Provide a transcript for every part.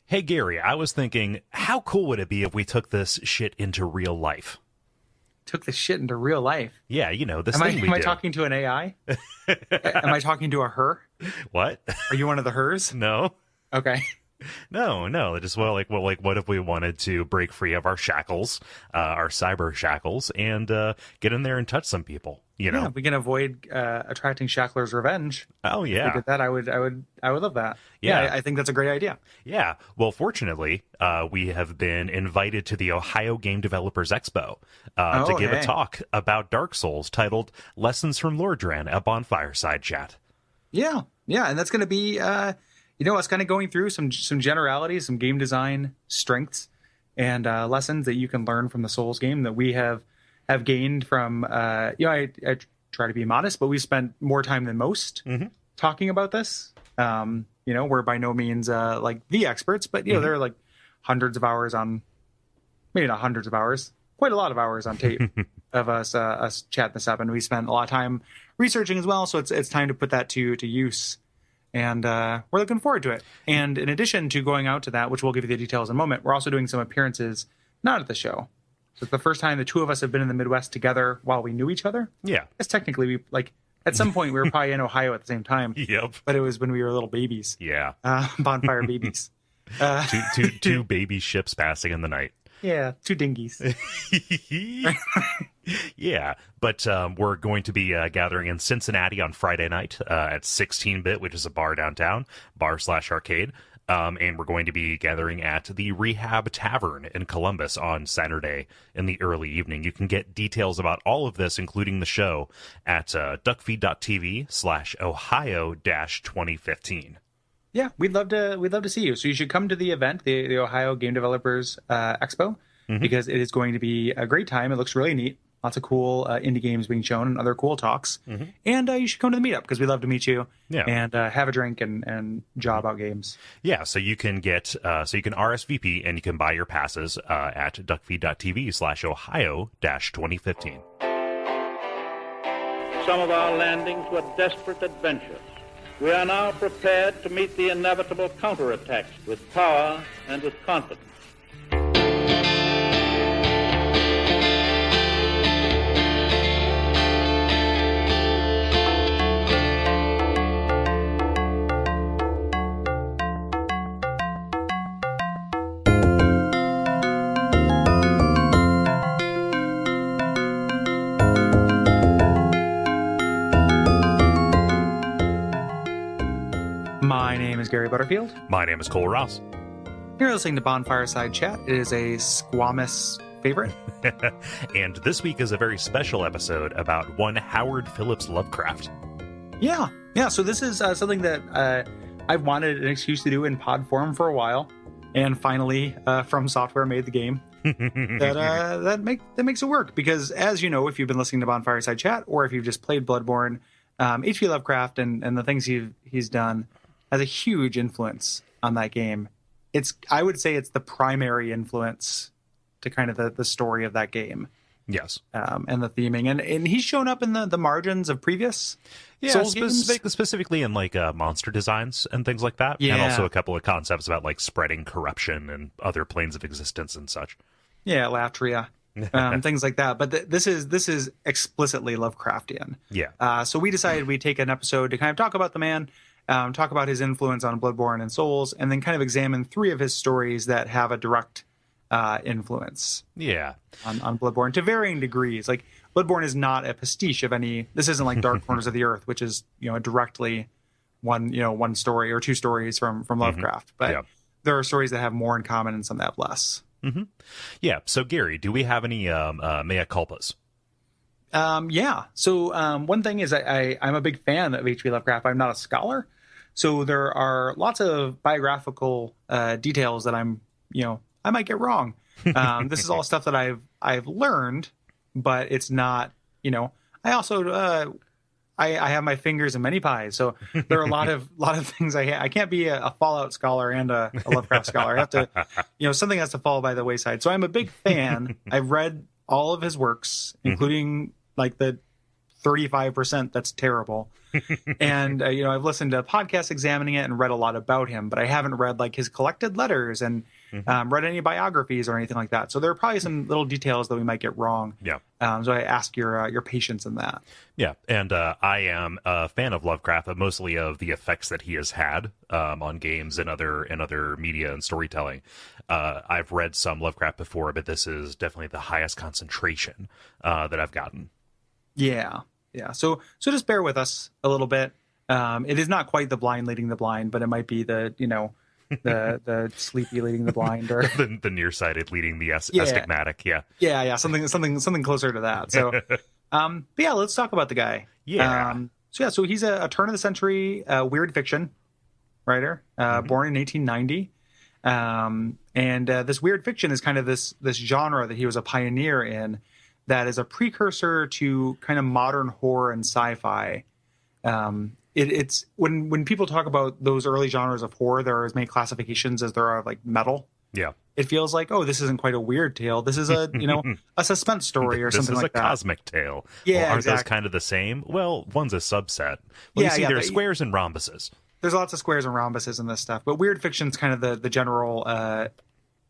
Hey, Gary, I was thinking, how cool would it be if we took this shit into real life? Took this shit into real life. Yeah, you know, this Am thing we do. I talking to an AI? Am I talking to a her? What? Are you one of the hers? No. Okay. No. Just what if we wanted to break free of our shackles, our cyber shackles, and get in there and touch some people? You know, Yeah, we can avoid attracting Shackler's revenge. Oh If yeah, we did that, I would love that. Yeah. I think that's a great idea. yeah. Well, fortunately, we have been invited to the Ohio Game Developers Expo to give a talk about Dark Souls titled "Lessons from Lordran" at Bonfireside Chat. Yeah, and that's going to be, us kind of going through some generalities, some game design strengths, and lessons that you can learn from the Souls game that we have gained from. I try to be modest, but we spent more time than most talking about this. We're by no means like the experts, but there are like hundreds of hours on, maybe not hundreds of hours, quite a lot of hours on tape of us chatting this up, and we spent a lot of time researching as well. So it's time to put that to use. And we're looking forward to it. And in addition to going out to that, which we'll give you the details in a moment, we're also doing some appearances not at the show. So it's the first time the two of us have been in the Midwest together while we knew each other. Yeah. It's technically, at some point, we were probably in Ohio at the same time. Yep. But it was when we were little babies. Yeah. Bonfire babies. Two baby ships passing in the night. Yeah, two dinghies. Yeah, but we're going to be gathering in Cincinnati on Friday night at 16-Bit, which is a bar downtown, bar/arcade. And we're going to be gathering at the Rehab Tavern in Columbus on Saturday in the early evening. You can get details about all of this, including the show, at Duckfeed.tv/Ohio-2015. Yeah, we'd love to see you. So you should come to the event, the Ohio Game Developers Expo, because it is going to be a great time. It looks really neat. Lots of cool indie games being shown and other cool talks. And you should come to the meetup because we'd love to meet you and have a drink and jaw about games. Yeah, so you can get you can RSVP and you can buy your passes at Duckfeed.tv/Ohio-2015. Some of our landings were desperate adventures. We are now prepared to meet the inevitable counterattacks with power and with confidence. My name is Gary Butterfield. My name is Kole Ross. You're listening to Bonfireside Chat. It is a squamous favorite. And this week is a very special episode about one Howard Phillips Lovecraft. Yeah. So this is something that I've wanted an excuse to do in pod form for a while, and finally, From Software made the game that makes it work. Because as you know, if you've been listening to Bonfireside Chat, or if you've just played Bloodborne, H.P. Lovecraft and the things he's done has a huge influence on that game. I would say it's the primary influence to kind of the story of that game. Yes. And the theming. And he's shown up in the margins of previous Souls games. Specifically in like monster designs and things like that. Yeah. And also a couple of concepts about like spreading corruption and other planes of existence and such. Yeah, Latria. Things like that. But this is explicitly Lovecraftian. Yeah. So we decided we'd take an episode to kind of talk about the man, talk about his influence on Bloodborne and Souls, and then kind of examine 3 of his stories that have a direct influence on Bloodborne to varying degrees. Like, Bloodborne is not a pastiche of any. This isn't like Dark Corners of the Earth, which is directly one story or 2 stories from Lovecraft. But there are stories that have more in common and some that have less. Yeah. So Gary, do we have any mea culpas? Yeah. So one thing is I'm a big fan of H.P. Lovecraft. I'm not a scholar, so there are lots of biographical details that I might get wrong. This is all stuff that I've learned, but it's not. I also I have my fingers in many pies, so there are a lot of things I can't be a Fallout scholar and a Lovecraft scholar. I have to, something has to fall by the wayside. So I'm a big fan. I've read all of his works, including like the 35%, that's terrible. And, I've listened to podcasts examining it and read a lot about him, but I haven't read like his collected letters and read any biographies or anything like that. So there are probably some little details that we might get wrong. Yeah. So I ask your patience in that. Yeah, and I am a fan of Lovecraft, but mostly of the effects that he has had on games and other media and storytelling. I've read some Lovecraft before, but this is definitely the highest concentration that I've gotten. Yeah. So just bear with us a little bit. It is not quite the blind leading the blind, but it might be the the sleepy leading the blind, or the nearsighted leading the astigmatic. Yeah, something closer to that. So, but yeah, let's talk about the guy. Yeah. So he's a turn of the century weird fiction writer, born in 1890. And this weird fiction is kind of this genre that he was a pioneer in, that is a precursor to kind of modern horror and sci-fi. It's when people talk about those early genres of horror, there are as many classifications as there are like metal. Yeah. It feels like, oh, this isn't quite a weird tale. This is a a suspense story or something like that. This is a cosmic tale. Yeah, well, aren't exactly. those kind of the same? Well, one's a subset. Well, you see, there are squares and rhombuses. There's lots of squares and rhombuses in this stuff, but weird fiction's kind of the general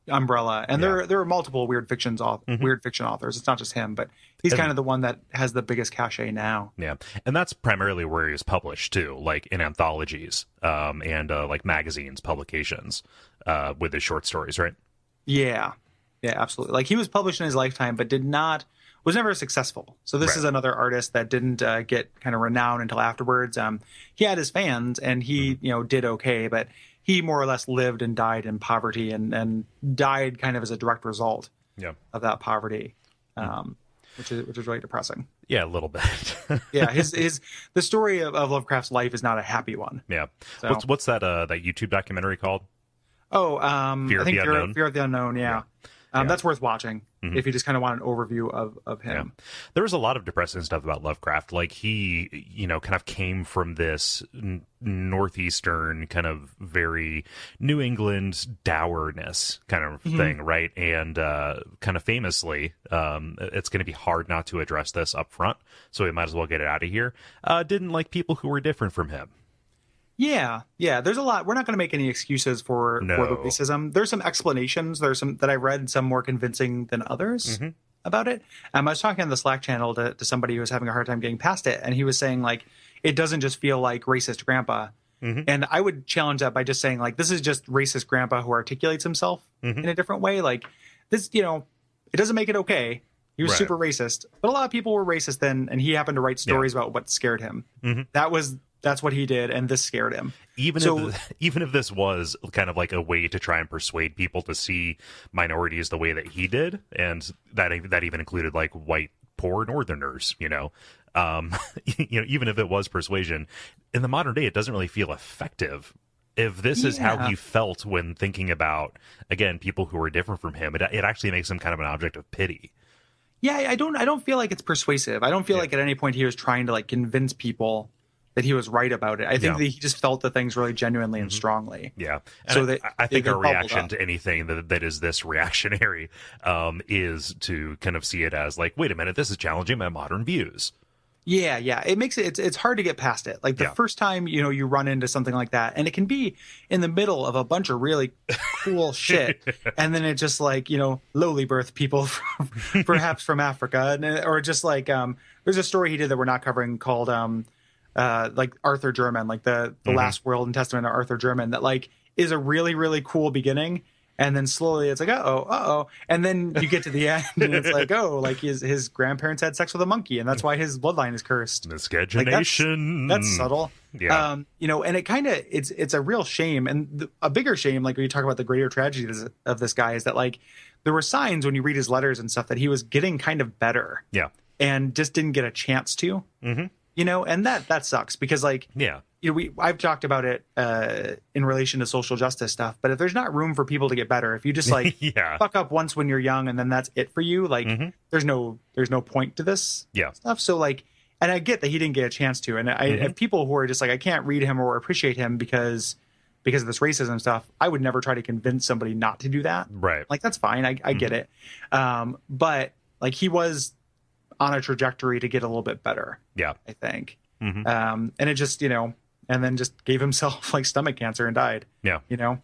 umbrella. And there are multiple weird fiction authors. It's not just him, but he's kind of the one that has the biggest cachet now. Yeah, and that's primarily where he was published too, like in anthologies and like magazines, publications with his short stories, right? Yeah, absolutely. Like he was published in his lifetime, but was never successful. So this is another artist that didn't get kind of renowned until afterwards. He had his fans, and he did okay, but he more or less lived and died in poverty, and died kind of as a direct result of that poverty, which is really depressing. Yeah, a little bit. Yeah, the story of Lovecraft's life is not a happy one. Yeah. So, what's that YouTube documentary called? Oh, Fear I think of the Fear of the Unknown. Yeah. That's worth watching if you just kind of want an overview of him. Yeah. There was a lot of depressing stuff about Lovecraft. Like he, kind of came from this northeastern kind of very New England dourness kind of thing, right? And kind of famously, it's going to be hard not to address this up front, so we might as well get it out of here. Didn't like people who were different from him. Yeah. There's a lot. We're not going to make any excuses for the racism. There's some explanations. There's some that I read, some more convincing than others about it. I was talking on the Slack channel to somebody who was having a hard time getting past it, and he was saying like it doesn't just feel like racist grandpa. And I would challenge that by just saying like this is just racist grandpa who articulates himself in a different way. Like this, it doesn't make it okay. He was super racist, but a lot of people were racist then, and he happened to write stories about what scared him. That's what he did, and this scared him. Even if this was kind of like a way to try and persuade people to see minorities the way that he did, and that even included like white poor Northerners, even if it was persuasion, in the modern day, it doesn't really feel effective. If this is how he felt when thinking about, again, people who are different from him, it actually makes him kind of an object of pity. Yeah, I don't feel like it's persuasive. I don't feel like at any point he was trying to like convince people that he was right about it. I think that he just felt the things really genuinely and strongly. Yeah. And so I think our reaction to anything that is this reactionary is to kind of see it as like, wait a minute, this is challenging my modern views. Yeah. It makes it's hard to get past it. Like the first time, you run into something like that, and it can be in the middle of a bunch of really cool shit. And then it just like, lowly birth people perhaps from Africa, or just like, there's a story he did that we're not covering called, like Arthur German, like the Last World and Testament of Arthur German, that like is a really, really cool beginning. And then slowly it's like, uh-oh. And then you get to the end and it's like, like his grandparents had sex with a monkey, and that's why his bloodline is cursed. Miscegenation. Like that's subtle. Yeah. And it kind of, it's a real shame. And a bigger shame, like when you talk about the greater tragedy of this guy, is that like there were signs when you read his letters and stuff that he was getting kind of better. Yeah. And just didn't get a chance to. And that sucks because like, I've talked about it in relation to social justice stuff, but if there's not room for people to get better, if you just like fuck up once when you're young and then that's it for you, like there's no point to this stuff. So like, and I get that he didn't get a chance to, and I have people who are just like, I can't read him or appreciate him because of this racism stuff. I would never try to convince somebody not to do that. Right. Like that's fine. I get it. But like he was, on a trajectory to get a little bit better. Yeah. I think. Mm-hmm. And it just, you know, and then just gave himself like stomach cancer and died. Yeah. You know?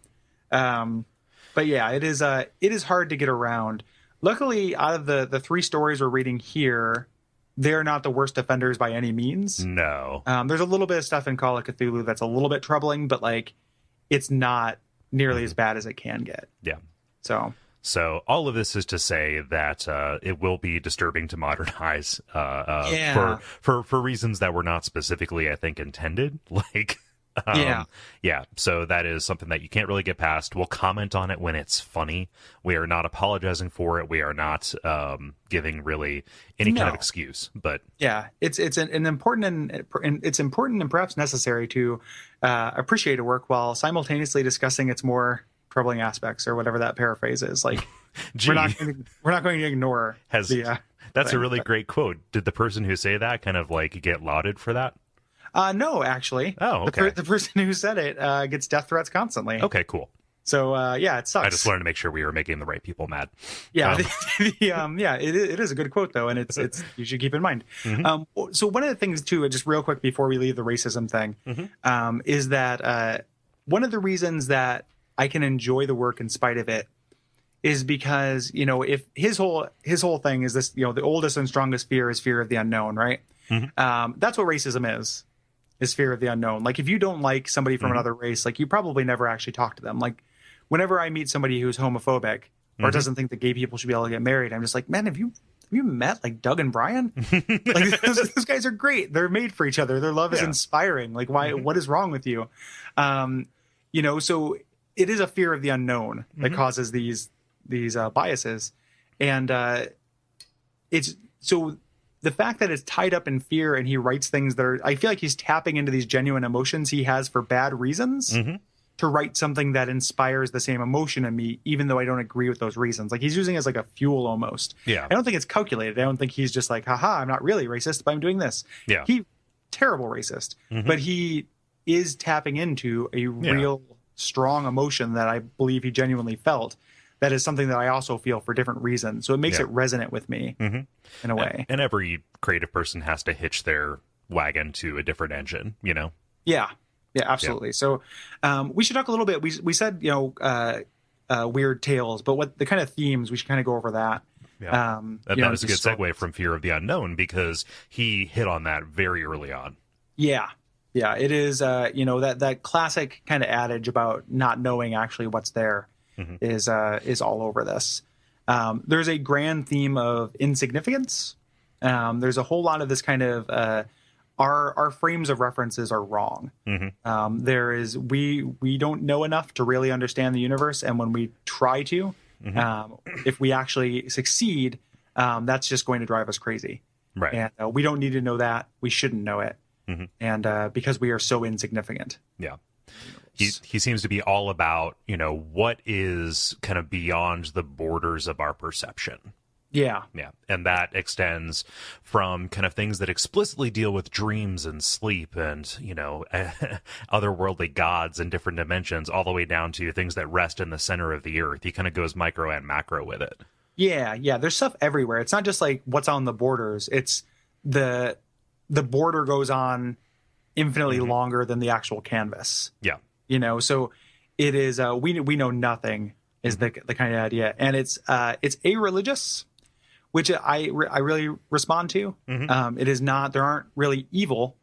But yeah, it is hard to get around. Luckily, out of the 3 stories we're reading here, they're not the worst offenders by any means. No. There's a little bit of stuff in Call of Cthulhu that's a little bit troubling, but like it's not nearly as bad as it can get. Yeah. So all of this is to say that it will be disturbing to modern eyes for reasons that were not specifically, I think, intended. Like, yeah. So that is something that you can't really get past. We'll comment on it when it's funny. We are not apologizing for it. We are not giving really any kind of excuse. But yeah, it's an important and it's important and perhaps necessary to appreciate a work while simultaneously discussing its more troubling aspects, or whatever that paraphrase is. Like, we're not going to ignore. That's a really great quote. Did the person who say that kind of like get lauded for that? No, actually. Oh, okay. The person who said it gets death threats constantly. Okay, cool. So yeah, it sucks. I just wanted to make sure we were making the right people mad. Yeah, it is a good quote though, and it's you should keep in mind. Mm-hmm. So one of the things too, just real quick before we leave the racism thing, is that one of the reasons that I can enjoy the work in spite of it is because, you know, if his whole thing is this, you know, the oldest and strongest fear is fear of the unknown, right? Mm-hmm. That's what racism is fear of the unknown. Like, if you don't like somebody from another race, like, you probably never actually talk to them. Like, whenever I meet somebody who's homophobic or doesn't think that gay people should be able to get married, I'm just like, man, have you met like Doug and Brian? Like, those guys are great. They're made for each other. Their love is inspiring. Like, why? What is wrong with you? You know, so it is a fear of the unknown that causes these biases, and it's so the fact that it's tied up in fear, and he writes things that are, I feel like he's tapping into these genuine emotions he has for bad reasons to write something that inspires the same emotion in me, even though I don't agree with those reasons. Like, he's using it as like a fuel almost. Yeah, I don't think it's calculated. I don't think he's just like, haha, I'm not really racist, but I'm doing this. Yeah, terrible racist, but he is tapping into a real strong emotion that I believe he genuinely felt. That is something that I also feel for different reasons. So it makes it resonate with me in a way. And every creative person has to hitch their wagon to a different engine, you know? Yeah. Yeah, absolutely. Yeah. So we should talk a little bit. We said, you know, weird tales, but what the kind of themes, we should kind of go over that. Yeah. That was a good segue from Fear of the Unknown, because he hit on that very early on. Yeah. Yeah, it is, you know, that classic kind of adage about not knowing actually what's there is all over this. There's a grand theme of insignificance. There's a whole lot of this kind of our frames of references are wrong. There is we don't know enough to really understand the universe, and when we try to, if we actually succeed, that's just going to drive us crazy. Right. And we don't need to know that. We shouldn't know it. And because we are so insignificant. Yeah. He seems to be all about, you know, what is kind of beyond the borders of our perception. Yeah. Yeah. And that extends from kind of things that explicitly deal with dreams and sleep and, you know, otherworldly gods and different dimensions, all the way down to things that rest in the center of the earth. He kind of goes micro and macro with it. Yeah. Yeah. There's stuff everywhere. It's not just like what's on the borders. It's the border goes on infinitely longer than the actual canvas. Yeah. You know, so it is, we know nothing is the kind of idea. And it's a-religious, which I really respond to. It is not, there aren't really evil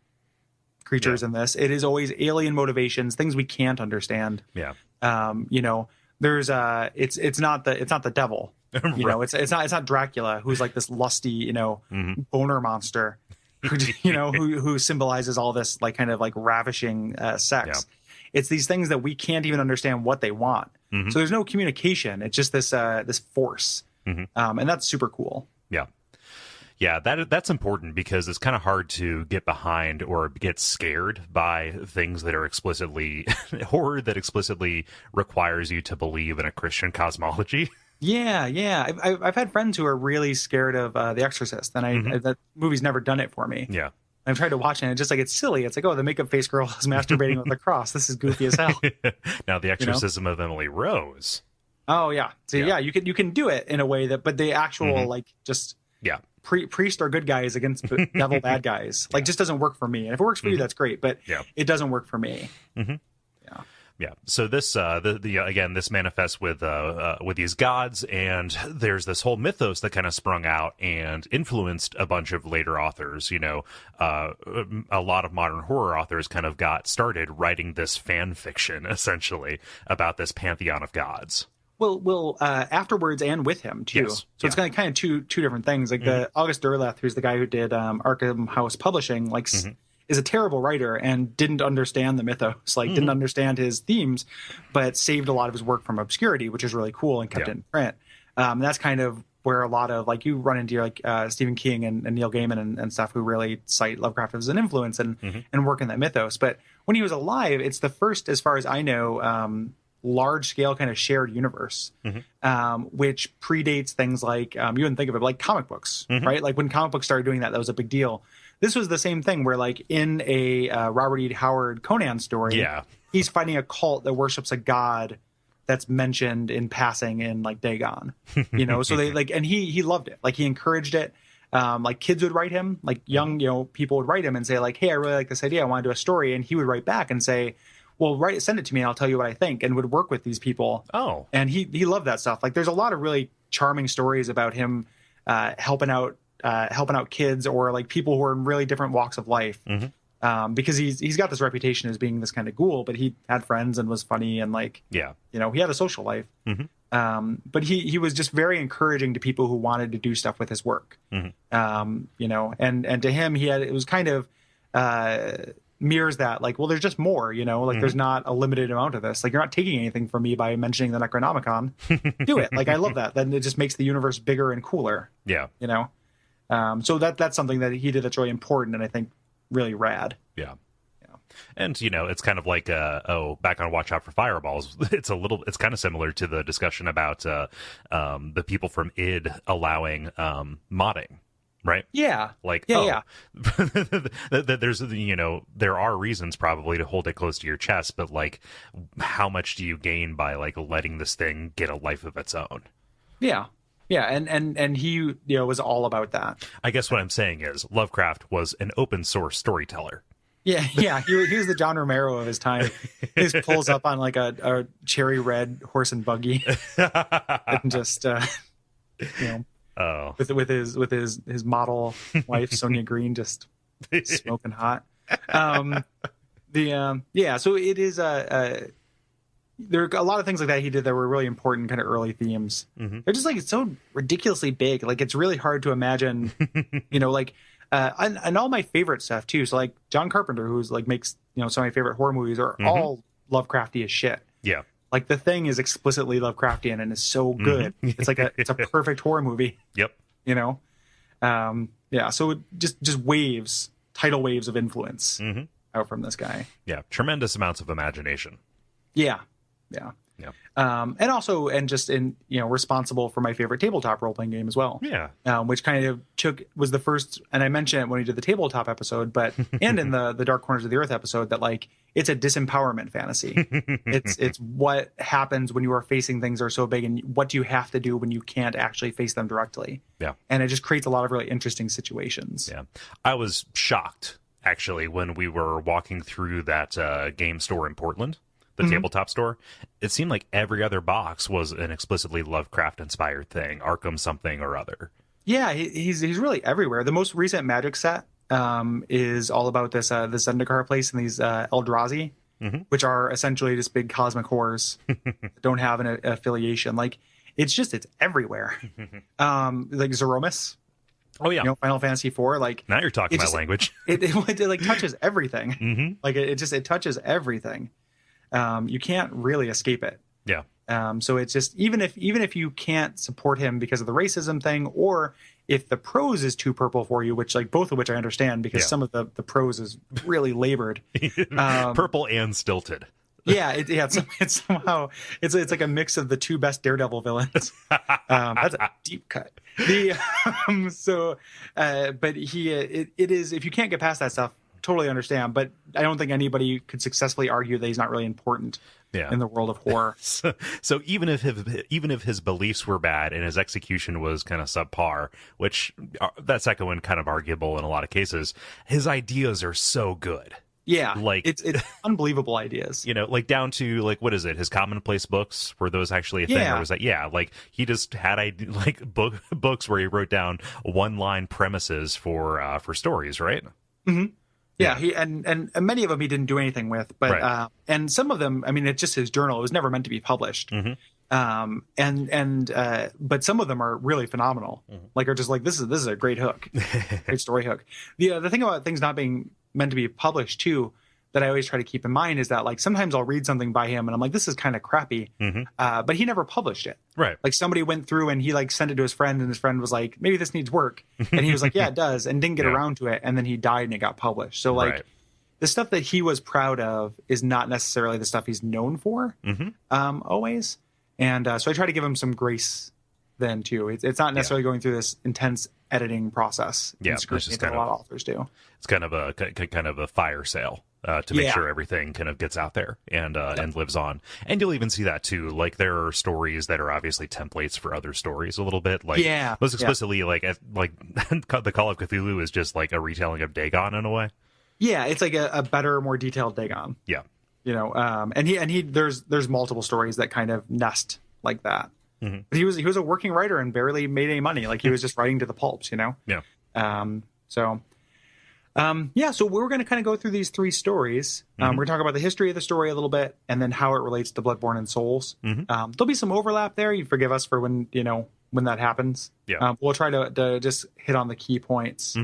creatures in this. It is always alien motivations, things we can't understand. Yeah. You know, there's it's not the devil. You know, it's not Dracula, who's like this lusty, you know, boner monster. who symbolizes all this like kind of like ravishing sex. Yeah. It's these things that we can't even understand what they want. So there's no communication. It's just this force, and that's super cool. Yeah, yeah. That's important, because it's kind of hard to get behind or get scared by things that are explicitly horror that explicitly requires you to believe in a Christian cosmology. Yeah, yeah. I've had friends who are really scared of The Exorcist, and that movie's never done it for me. Yeah. I've tried to watch it, and it's just like, it's silly. It's like, oh, the makeup face girl is masturbating with a cross. This is goofy as hell. Now, The Exorcism of Emily Rose. Oh, yeah. So, yeah, you can do it in a way that, but the actual, like, just... Yeah. priest are good guys against devil bad guys. Like, just doesn't work for me. And if it works for you, that's great, but it doesn't work for me. Yeah. So this, again, this manifests with these gods, and there's this whole mythos that kind of sprung out and influenced a bunch of later authors. You know, a lot of modern horror authors kind of got started writing this fan fiction, essentially, about this pantheon of gods. Well, afterwards and with him too. Yes. So it's kind of two different things. Like the August Derleth, who's the guy who did Arkham House Publishing, like is a terrible writer and didn't understand the mythos, like didn't understand his themes, but saved a lot of his work from obscurity, which is really cool, and kept it in print. That's kind of where a lot of, like, you run into like Stephen King and Neil Gaiman and stuff, who really cite Lovecraft as an influence and work in that mythos. But when he was alive, it's the first, as far as I know, large scale kind of shared universe, which predates things like, you wouldn't think of it, like comic books, right? Like when comic books started doing that, that was a big deal. This was the same thing, where like in a Robert E. Howard Conan story, he's fighting a cult that worships a god that's mentioned in passing in like Dagon, you know. So they like, and he loved it. Like he encouraged it. Like kids would write him, like young, you know, people would write him and say like, hey, I really like this idea, I want to do a story. And he would write back and say, well, send it to me and I'll tell you what I think, and would work with these people. Oh, and he loved that stuff. Like there's a lot of really charming stories about him helping out kids, or like people who are in really different walks of life. Because he's got this reputation as being this kind of ghoul, but he had friends and was funny, and like, you know, he had a social life. But he was just very encouraging to people who wanted to do stuff with his work. You know, and to him, it was kind of mirrors that, like, well, there's just more, you know, like there's not a limited amount of this. Like, you're not taking anything from me by mentioning the Necronomicon. Do it. Like, I love that. Then it just makes the universe bigger and cooler. You know? So that's something that he did that's really important, and I think really rad. And, you know, it's kind of like, back on Watch Out for Fireballs, it's kind of similar to the discussion about the people from id allowing modding, right? There's, you know, there are reasons probably to hold it close to your chest, but like, how much do you gain by like letting this thing get a life of its own? Yeah, and he, you know, was all about that. I guess what I'm saying is Lovecraft was an open source storyteller. He was the John Romero of his time. He just pulls up on like a cherry red horse and buggy, and just you know, with his model wife Sonia Green, just smoking hot. So it is there are a lot of things like that he did that were really important, kind of early themes. They're just like, it's so ridiculously big, like it's really hard to imagine, you know, like and all my favorite stuff too. So like John Carpenter, who's like makes, you know, some of my favorite horror movies, are all Lovecrafty as shit. Like The Thing is explicitly Lovecraftian and is so good. It's like it's a perfect horror movie. You know, so it just tidal waves of influence out from this guy. Tremendous amounts of imagination. And also, and just in, you know, responsible for my favorite tabletop role-playing game as well. Which kind of was the first, and I mentioned it when we did the tabletop episode, but and in the Dark Corners of the Earth episode, that like it's a disempowerment fantasy. It's what happens when you are facing things that are so big, and what do you have to do when you can't actually face them directly. And it just creates a lot of really interesting situations. I was shocked actually when we were walking through that game store in Portland, the tabletop store. It seemed like every other box was an explicitly Lovecraft-inspired thing, Arkham something or other. He's really everywhere. The most recent Magic set is all about this Zendikar place and these Eldrazi, which are essentially just big cosmic horrors that don't have an affiliation. Like, it's everywhere. Like Zeromus. You know, Final Fantasy IV. Like, now you're talking my language. It like touches everything. Like it touches everything. You can't really escape it. So it's just, even if you can't support him because of the racism thing, or if the prose is too purple for you, which like both of which I understand, because some of the prose is really labored, purple and stilted. It's somehow it's like a mix of the two best Daredevil villains. That's a deep cut. But it is, if you can't get past that stuff, totally understand, but I don't think anybody could successfully argue that he's not really important. in the world of horror. So even if his beliefs were bad and his execution was kind of subpar, which that second one kind of arguable in a lot of cases, his ideas are so good. Yeah, like it's unbelievable ideas. Like down to like, what is it? His commonplace books, were those actually a thing, or was that like he just had books where he wrote down one-line premises for stories, right? Mm-hmm. Yeah, he and many of them he didn't do anything with, but right. And some of them, I mean, it's just his journal. It was never meant to be published. Mm-hmm. But some of them are really phenomenal. Mm-hmm. Like, are just like, this is a great hook, great story hook. The thing about things not being meant to be published too, that I always try to keep in mind is that, like, sometimes I'll read something by him and I'm like, this is kind of crappy. Mm-hmm. But he never published it. Right. Like, somebody went through and he like sent it to his friend, and his friend was like, maybe this needs work. And he was like, yeah, it does. And didn't get around to it. And then he died and it got published. So like the stuff that he was proud of is not necessarily the stuff he's known for, always. And so I try to give him some grace then too. It's not necessarily going through this intense editing process. Yeah, it's just kind a lot of authors do. It's kind of a fire sale to make sure everything kind of gets out there and lives on. And you'll even see that too. Like, there are stories that are obviously templates for other stories a little bit. Like, most explicitly, like the Call of Cthulhu is just like a retelling of Dagon in a way. Yeah, it's like a better, more detailed Dagon. Yeah. And he there's multiple stories that kind of nest like that. Mm-hmm. But he was a working writer and barely made any money. Like, he was just writing to the pulps, Yeah. So we're going to kind of go through these three stories. We're going to talk about the history of the story a little bit, and then how it relates to Bloodborne and Souls. There'll be some overlap there. You forgive us for when that happens. Yeah. We'll try to just hit on the key points.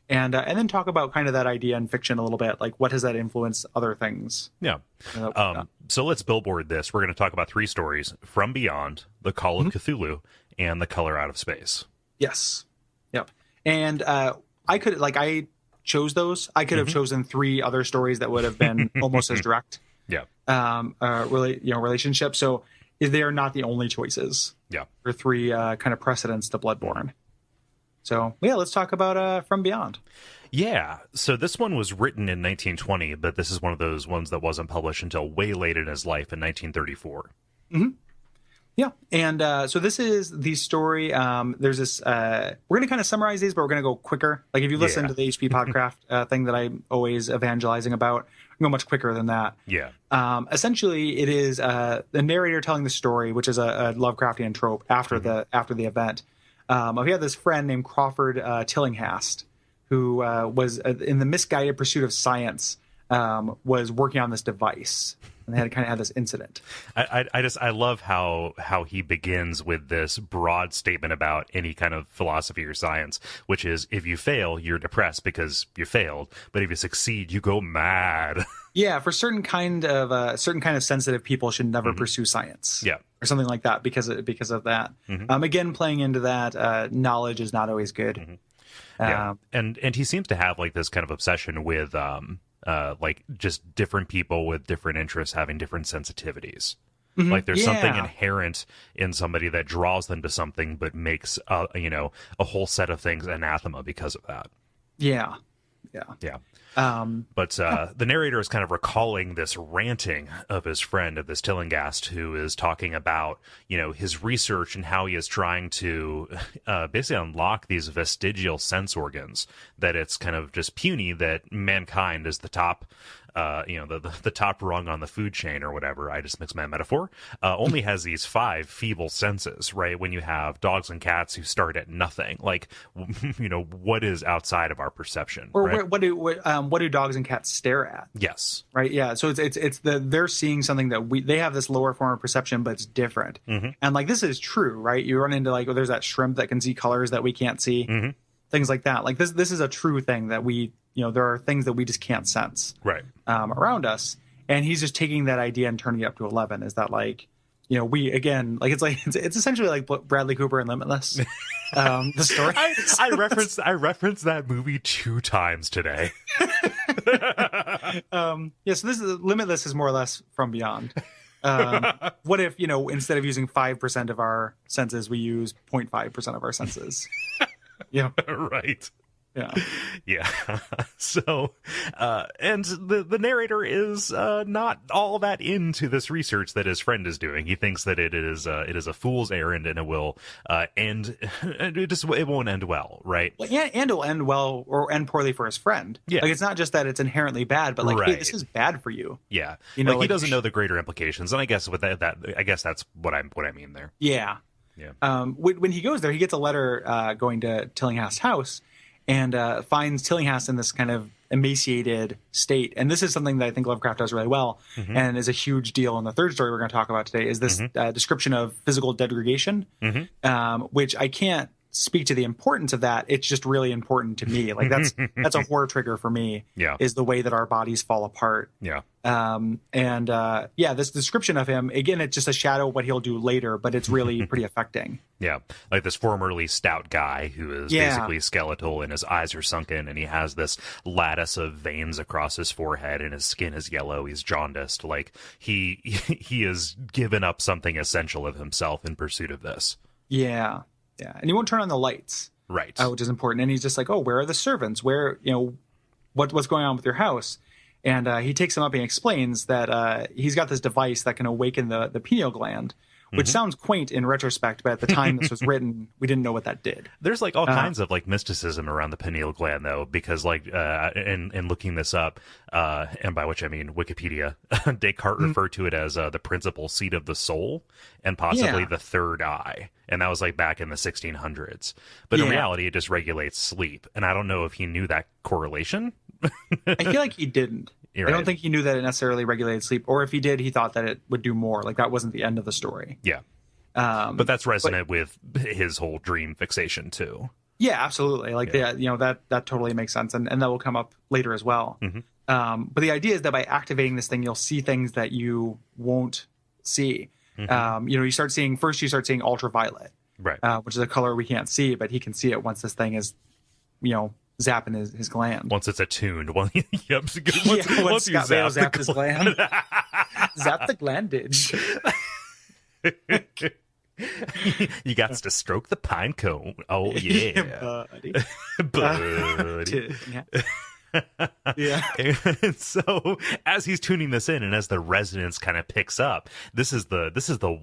And then talk about kind of that idea in fiction a little bit, like what has that influenced other things? Yeah. So let's billboard this. We're going to talk about three stories: From Beyond, The Call of Cthulhu, and The Color Out of Space. Yes. Yep. And I chose those. I could have chosen three other stories that would have been almost as direct. Yeah. Relationship. So they are not the only choices. Yeah. For three kind of precedents to Bloodborne. So, let's talk about From Beyond. Yeah. So this one was written in 1920, but this is one of those ones that wasn't published until way late in his life in 1934. Mm-hmm. Yeah. And so this is the story. There's this, we're going to kind of summarize these, but we're going to go quicker. Like, if you listen to the HP Podcraft thing that I'm always evangelizing about, go much quicker than that. Yeah. Essentially, it is the narrator telling the story, which is a Lovecraftian trope after the event. We had this friend named Crawford Tillinghast, who was in the misguided pursuit of science, was working on this device, and they had kind of had this incident. I love how he begins with this broad statement about any kind of philosophy or science, which is, if you fail, you're depressed because you failed, but if you succeed, you go mad. Yeah, for certain kind of sensitive people should never pursue science. Yeah. Or something like that because of that. Again, playing into that, knowledge is not always good. Yeah. And he seems to have like this kind of obsession with like just different people with different interests having different sensitivities. Like, there's something inherent in somebody that draws them to something, but makes a whole set of things anathema because of that. Yeah. But the narrator is kind of recalling this ranting of his friend, of this Tillinghast, who is talking about, his research and how he is trying to basically unlock these vestigial sense organs, that it's kind of just puny that mankind is the top, the top rung on the food chain or whatever. I just mixed my metaphor. Only has these 5 feeble senses, right? When you have dogs and cats who start at nothing, like, what is outside of our perception, or right? what do dogs and cats stare at? Yes. Right. Yeah. So it's they're seeing something that they have this lower form of perception, but it's different. And like, this is true, right? You run into like, there's that shrimp that can see colors that we can't see, things like that. Like, this is a true thing that we, there are things that we just can't sense around us. And he's just taking that idea and turning it up to 11. Is that like, we, again, like, it's essentially like Bradley Cooper and Limitless. The story. I referenced that movie 2 times today. So this is Limitless is more or less From Beyond. What if, instead of using 5% of our senses, we use 0.5% of our senses? Right. Yeah. So, and the narrator is not all that into this research that his friend is doing. He thinks that it is a fool's errand, and it will end. It won't end well, right? Well, and it'll end well or end poorly for his friend. Yeah. Like, it's not just that it's inherently bad, but like, hey, this is bad for you. Yeah. You know, like he doesn't know the greater implications, and I guess with that I guess that's what I mean there. Yeah. Yeah. When he goes there, he gets a letter going to Tillinghast's house, and finds Tillinghast in this kind of emaciated state. And this is something that I think Lovecraft does really well, and is a huge deal in the third story we're going to talk about today, is this description of physical degradation, which I can't speak to the importance of that. It's just really important to me. Like that's a horror trigger for me, is the way that our bodies fall apart. Yeah. This description of him, again, it's just a shadow of what he'll do later, but it's really pretty affecting. Yeah, like this formerly stout guy who is basically skeletal, and his eyes are sunken, and he has this lattice of veins across his forehead, and his skin is yellow. He's jaundiced. Like he has given up something essential of himself in pursuit of this. Yeah, and he won't turn on the lights, right? Which is important. And he's just like, oh, where are the servants? Where, what's going on with your house? And he takes him up and explains that he's got this device that can awaken the pineal gland, which sounds quaint in retrospect, but at the time this was written, we didn't know what that did. There's like all kinds of like mysticism around the pineal gland, though, because like in looking this up, and by which I mean Wikipedia, Descartes referred to it as the principal seat of the soul and possibly the third eye. And that was like back in the 1600s. But in reality, it just regulates sleep. And I don't know if he knew that correlation. I feel like he didn't. You're I right. don't think he knew that it necessarily regulated sleep, or if he did, he thought that it would do more. Like that wasn't the end of the story. Yeah. But that's resonant with his whole dream fixation too. Yeah, absolutely. Like that totally makes sense, and that will come up later as well. But the idea is that by activating this thing, you'll see things that you won't see. You start seeing ultraviolet, right? Which is a color we can't see, but he can see it once this thing is, zapping his gland. Once it's attuned. Once once you zap his gland. Zap the glandage. You got to stroke the pine cone. Oh yeah, buddy. Yeah. And so as he's tuning this in, and as the resonance kind of picks up, this is the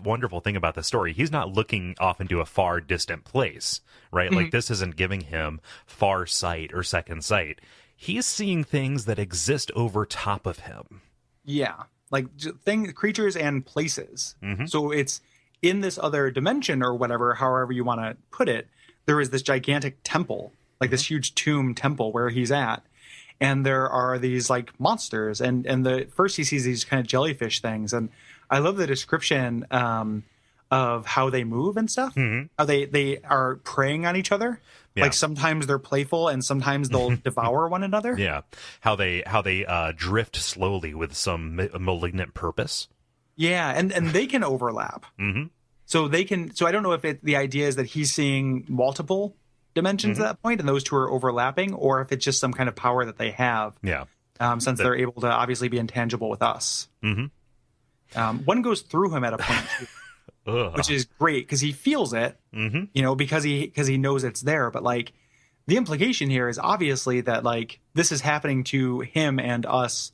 wonderful thing about the story. He's not looking off into a far distant place, right? Like this isn't giving him far sight or second sight. He's seeing things that exist over top of him. Yeah, like creatures and places. So it's in this other dimension or whatever, however you want to put it. There is this gigantic temple, like this huge tomb temple where he's at. And there are these like monsters, and the first he sees these kind of jellyfish things, and I love the description of how they move and stuff. How they are preying on each other. Yeah. Like sometimes they're playful, and sometimes they'll devour one another. Yeah, how they drift slowly with some malignant purpose. Yeah, and they can overlap. So they can. So I don't know if the idea is that he's seeing multiple dimensions at that point, and those two are overlapping, or if it's just some kind of power that they have. Yeah. Since they're able to obviously be intangible with us. One goes through him at a point too, which is great because he feels it, because he knows it's there. But like the implication here is obviously that like this is happening to him and us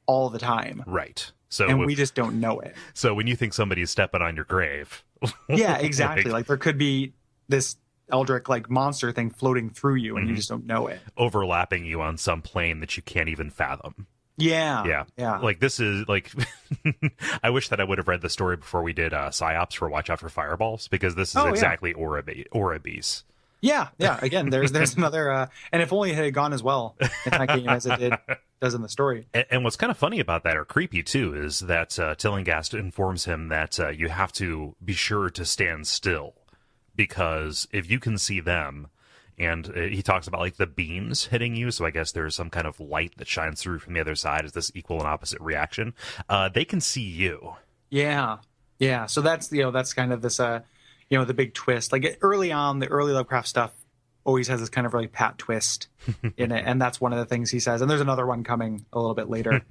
all the time. Right. And we just don't know it. So when you think somebody's stepping on your grave. Yeah, exactly. Like there could be this eldritch like monster thing floating through you, and you just don't know it, overlapping you on some plane that you can't even fathom. Yeah. Like this is like I wish that I would have read the story before we did psyops for Watch Out for Fireballs, because this is exactly Oribis. Yeah. Again, there's another and if only it had gone as well in that game as it does in the story. And what's kind of funny about that, or creepy too, is that Tillinghast informs him that you have to be sure to stand still. Because if you can see them, and he talks about like the beams hitting you, so I guess there's some kind of light that shines through from the other side as this equal and opposite reaction. They can see you. Yeah. So that's that's kind of this the big twist. Like early on, the early Lovecraft stuff always has this kind of really pat twist in it, and that's one of the things he says. And there's another one coming a little bit later.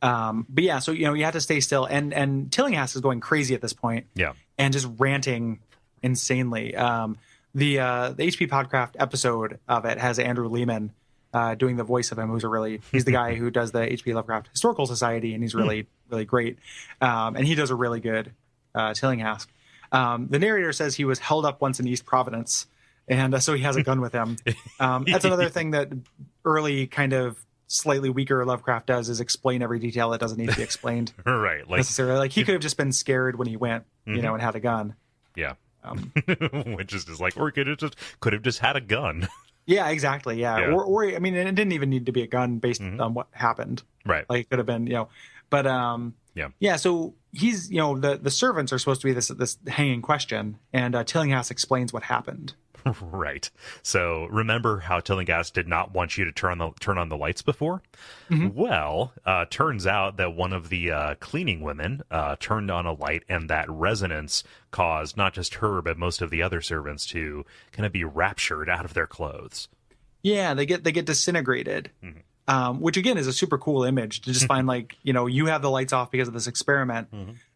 But yeah, so you have to stay still, and Tillinghast is going crazy at this point. Yeah, and just ranting insanely. the HP Podcraft episode of it has Andrew Lehman doing the voice of him, he's the guy who does the HP Lovecraft Historical Society, and he's really great. And he does a really good Tillinghast. The narrator says he was held up once in East Providence, and so he has a gun with him. That's another thing that early kind of slightly weaker Lovecraft does, is explain every detail that doesn't need to be explained. Right. Necessarily. Like, he could have just been scared when he went, and had a gun. Yeah. Which is just like, or could have just had a gun. Yeah, exactly. Yeah. Or I mean, it didn't even need to be a gun based on what happened. Right. Like, it could have been, but yeah. So he's, the servants are supposed to be this hanging question, and Tillinghast explains what happened. Right. So remember how Tillinghast did not want you to turn on the lights before? Well, turns out that one of the cleaning women turned on a light, and that resonance caused not just her, but most of the other servants to kind of be raptured out of their clothes. Yeah, they get disintegrated, which again is a super cool image to just find, like, you have the lights off because of this experiment.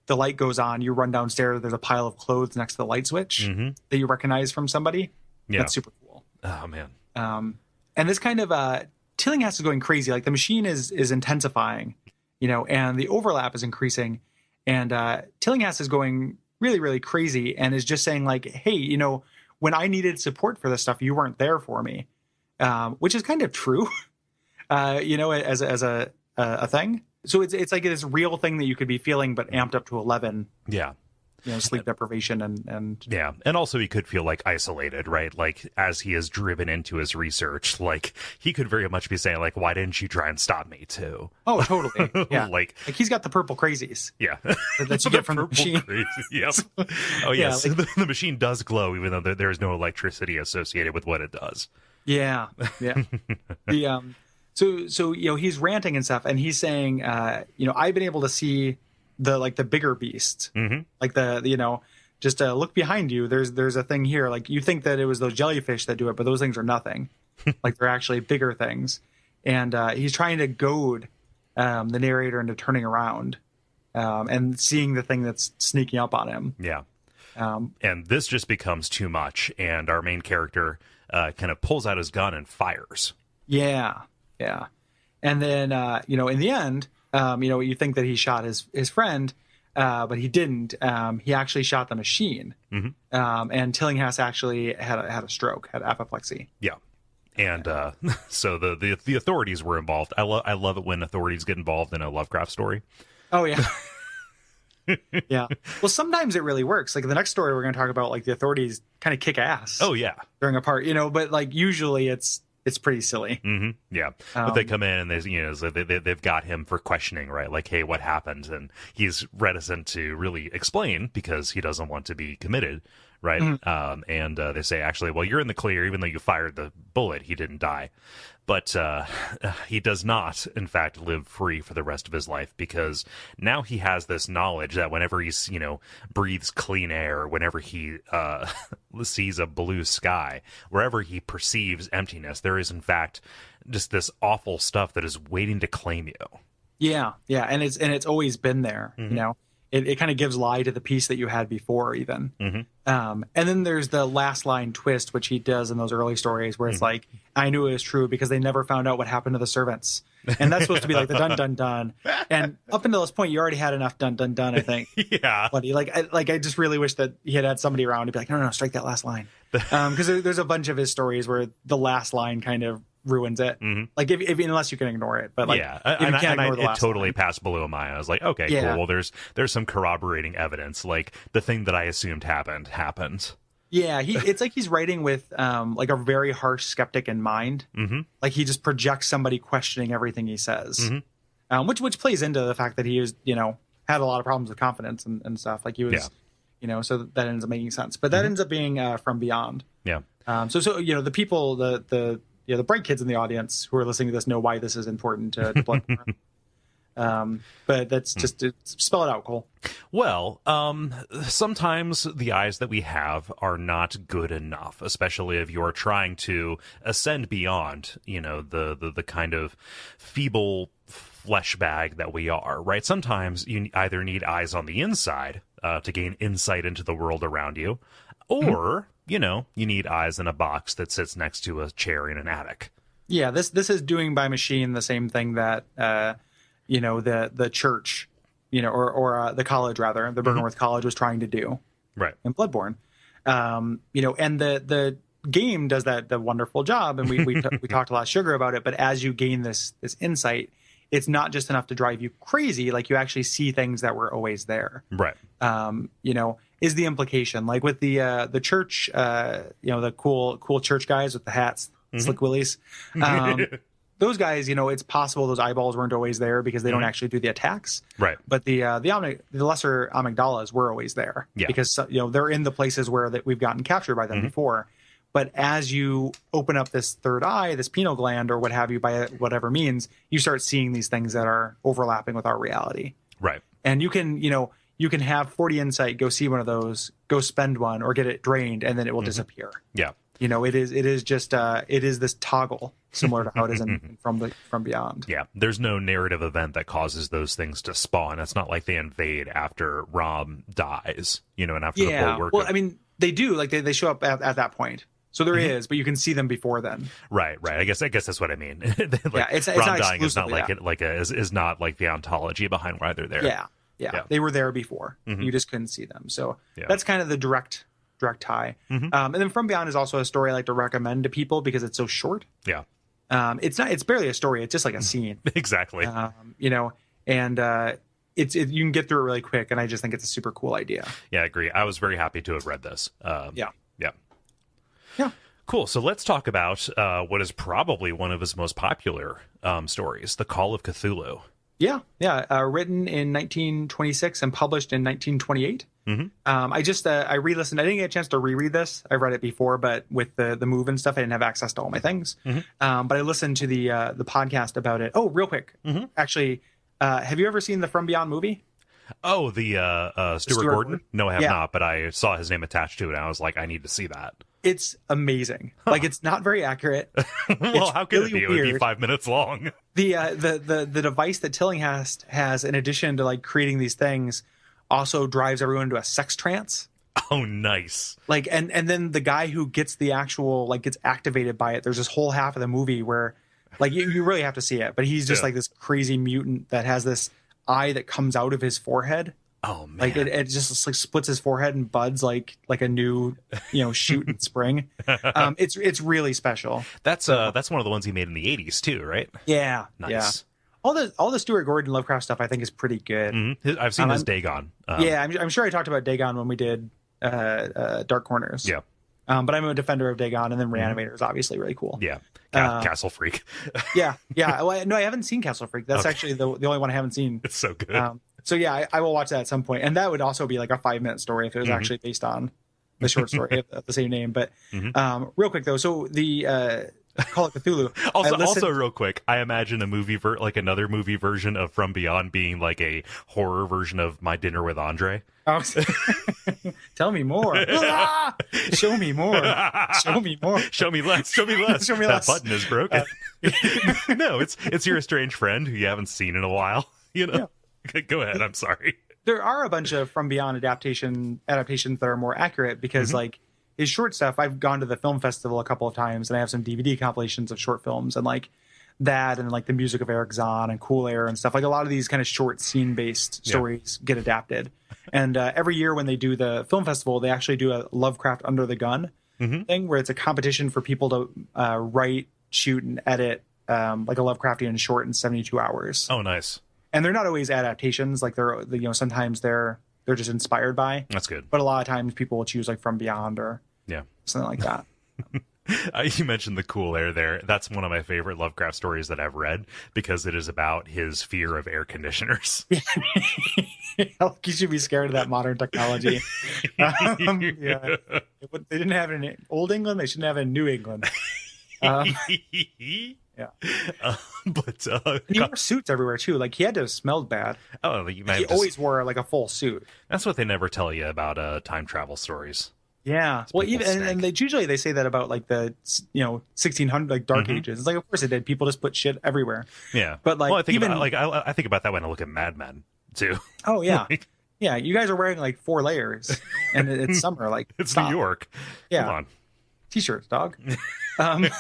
The light goes on, you run downstairs, there's a pile of clothes next to the light switch that you recognize from somebody. Yeah. That's super cool. Oh, man. And this kind of Tillinghast is going crazy. Like, the machine is intensifying, and the overlap is increasing. And Tillinghast is going really, really crazy, and is just saying, like, hey, when I needed support for this stuff, you weren't there for me, which is kind of true, as a thing. So it's like this real thing that you could be feeling, but amped up to 11. Yeah. Sleep deprivation and yeah. And also he could feel, like, isolated, right? Like, as he is driven into his research, like, he could very much be saying, like, why didn't you try and stop me too? Oh, totally. Yeah. like he's got the purple crazies. Yeah. That you get from the machine. Yep. Oh, yes. Yeah, the machine does glow, even though there's no electricity associated with what it does. Yeah. Yeah. So he's ranting and stuff, and he's saying, I've been able to see the bigger beasts, like just look behind you. There's a thing here. Like, you think that it was those jellyfish that do it, but those things are nothing. Like, they're actually bigger things. And he's trying to goad the narrator into turning around and seeing the thing that's sneaking up on him. Yeah. And this just becomes too much, and our main character kind of pulls out his gun and fires. Yeah. Yeah. And then, in the end, you think that he shot his friend, but he didn't. He actually shot the machine. And Tillinghast actually had a stroke, had apoplexy. Yeah. And so the authorities were involved. I love it when authorities get involved in a Lovecraft story. Oh, yeah. Yeah. Well, sometimes it really works. Like, the next story we're going to talk about, like, the authorities kind of kick ass. Oh, yeah. During a part, but, like, usually it's pretty silly. Yeah. But they come in and they've got him for questioning, right? Like, hey, what happened? And he's reticent to really explain because he doesn't want to be committed, right? And they say, actually, well, you're in the clear. Even though you fired the bullet, he didn't die. But he does not, in fact, live free for the rest of his life, because now he has this knowledge that whenever he's, breathes clean air, whenever he sees a blue sky, wherever he perceives emptiness, there is, in fact, just this awful stuff that is waiting to claim you. Yeah, yeah, and it's always been there, It kind of gives lie to the piece that you had before, even. And then there's the last line twist, which he does in those early stories, where it's like, I knew it was true because they never found out what happened to the servants. And that's supposed to be like the dun dun dun. And up until this point, you already had enough dun dun dun, I think. Yeah. But I just really wish that he had somebody around to be like, no, strike that last line. Because there's a bunch of his stories where the last line kind of ruins it. Like, if unless you can ignore it, but like, yeah, if you can't ignore the last it totally line. Passed below my eye. I was like, okay, cool. Well, there's some corroborating evidence. Like, the thing that I assumed happened. Yeah, it's like he's writing with like a very harsh skeptic in mind. Like, he just projects somebody questioning everything he says, which plays into the fact that he was had a lot of problems with confidence and stuff. Like, he was, so that ends up making sense. But that ends up being from beyond. Yeah. So the people, the bright kids in the audience who are listening to this know why this is important to Bloodborne. But that's just to spell it out, Cole. Well, sometimes the eyes that we have are not good enough, especially if you're trying to ascend beyond, the kind of feeble flesh bag that we are, right? Sometimes you either need eyes on the inside to gain insight into the world around you, or you need eyes in a box that sits next to a chair in an attic. Yeah, this is doing by machine the same thing that the church, or the college rather, the Bergenworth College was trying to do. Right. In Bloodborne. And the game does the wonderful job, and we talked a lot of sugar about it, but as you gain this insight, it's not just enough to drive you crazy. Like, you actually see things that were always there. Right. Is the implication, like with the church, the cool church guys with the hats, slick willies, those guys, it's possible those eyeballs weren't always there because they don't actually do the attacks. Right. But the lesser amygdalas were always there. Yeah. Because they're in the places where that we've gotten captured by them before. But as you open up this third eye, this pineal gland or what have you, by whatever means, you start seeing these things that are overlapping with our reality. Right. And you can have 40 insight, go see one of those, go spend one, or get it drained, and then it will disappear. Yeah. It is just it is this toggle similar to how it is in From Beyond. Yeah. There's no narrative event that causes those things to spawn. It's not like they invade after Rom dies, and after the bulwark. Well, I mean, they do, like they show up at that point. So there is, but you can see them before then. Right. I guess that's what I mean. It's Rom not dying is not is not like the ontology behind why they're there. Yeah. They were there before. You just couldn't see them. So that's kind of the direct tie. And then From Beyond is also a story I like to recommend to people because it's so short. Yeah. It's barely a story. It's just like a scene. Exactly. And you can get through it really quick. And I just think it's a super cool idea. Yeah, I agree. I was very happy to have read this. Yeah. Cool. So let's talk about what is probably one of his most popular stories, The Call of Cthulhu. Yeah. Written in 1926 and published in 1928. I re-listened. I didn't get a chance to reread this. I read it before, but with the move and stuff, I didn't have access to all my things. But I listened to the podcast about it. Oh, real quick. Actually, have you ever seen the From Beyond movie? Oh, the Stuart Gordon? No, I have not, but I saw his name attached to it, and I was like, I need to see that. It's amazing. Like, it's not very accurate. Well, how could it be? It would be 5 minutes long. The device that Tillinghast has, in addition to like creating these things, also drives everyone into a sex trance. Oh, nice. Like, and then the guy who gets the actual, like, gets activated by it, there's this whole half of the movie where, like, you really have to see it, but he's just like this crazy mutant that has this eye that comes out of his forehead. Oh man! Like it just like splits his forehead and buds like a new shoot in spring. It's really special. That's one of the ones he made in the 80s too, right? Yeah, nice. Yeah. All the Stuart Gordon Lovecraft stuff I think is pretty good. I've seen his Dagon. I'm sure I talked about Dagon when we did Dark Corners. Yeah. But I'm a defender of Dagon, and then Reanimator is obviously really cool. Yeah. Castle Freak. Yeah. Well, no, I haven't seen Castle Freak. That's actually the only one I haven't seen. It's so good. So yeah, I will watch that at some point, and that would also be like a 5-minute story if it was actually based on the short story of the same name. But real quick though, so the Call of Cthulhu. Also, real quick, I imagine a movie another movie version of From Beyond being like a horror version of My Dinner with Andre. Oh, tell me more. Show me more. Show me more. Show me less. Show me less. Show me that less. Button is broken. No, it's your estranged friend who you haven't seen in a while. Yeah. Go ahead. I'm sorry. There are a bunch of From Beyond adaptations that are more accurate because like his short stuff, I've gone to the film festival a couple of times and I have some DVD compilations of short films and like that and like the music of Eric Zahn and Cool Air and stuff. Like a lot of these kind of short scene based stories get adapted. And every year when they do the film festival, they actually do a Lovecraft Under the Gun thing where it's a competition for people to write, shoot, and edit like a Lovecraftian short in 72 hours. Oh, nice. And they're not always adaptations. Like sometimes they're just inspired by. That's good. But a lot of times people will choose like From Beyond or something like that. You mentioned the Cool Air there. That's one of my favorite Lovecraft stories that I've read because it is about his fear of air conditioners. Like you should be scared of that modern technology. They didn't have it in Old England. They shouldn't have it in New England. But and he wore suits everywhere too. Like he had to have smelled bad. Oh, he always wore like a full suit. That's what they never tell you about time travel stories. Yeah, well, even and they usually say that about like the 1600 like Dark Ages. It's like of course it did. People just put shit everywhere. Yeah, but like I think about that when I look at Mad Men too. Oh yeah, Yeah, you guys are wearing like 4 layers, and it's summer. Like It's stop. New York. Yeah. Come on. T-shirts, dog. But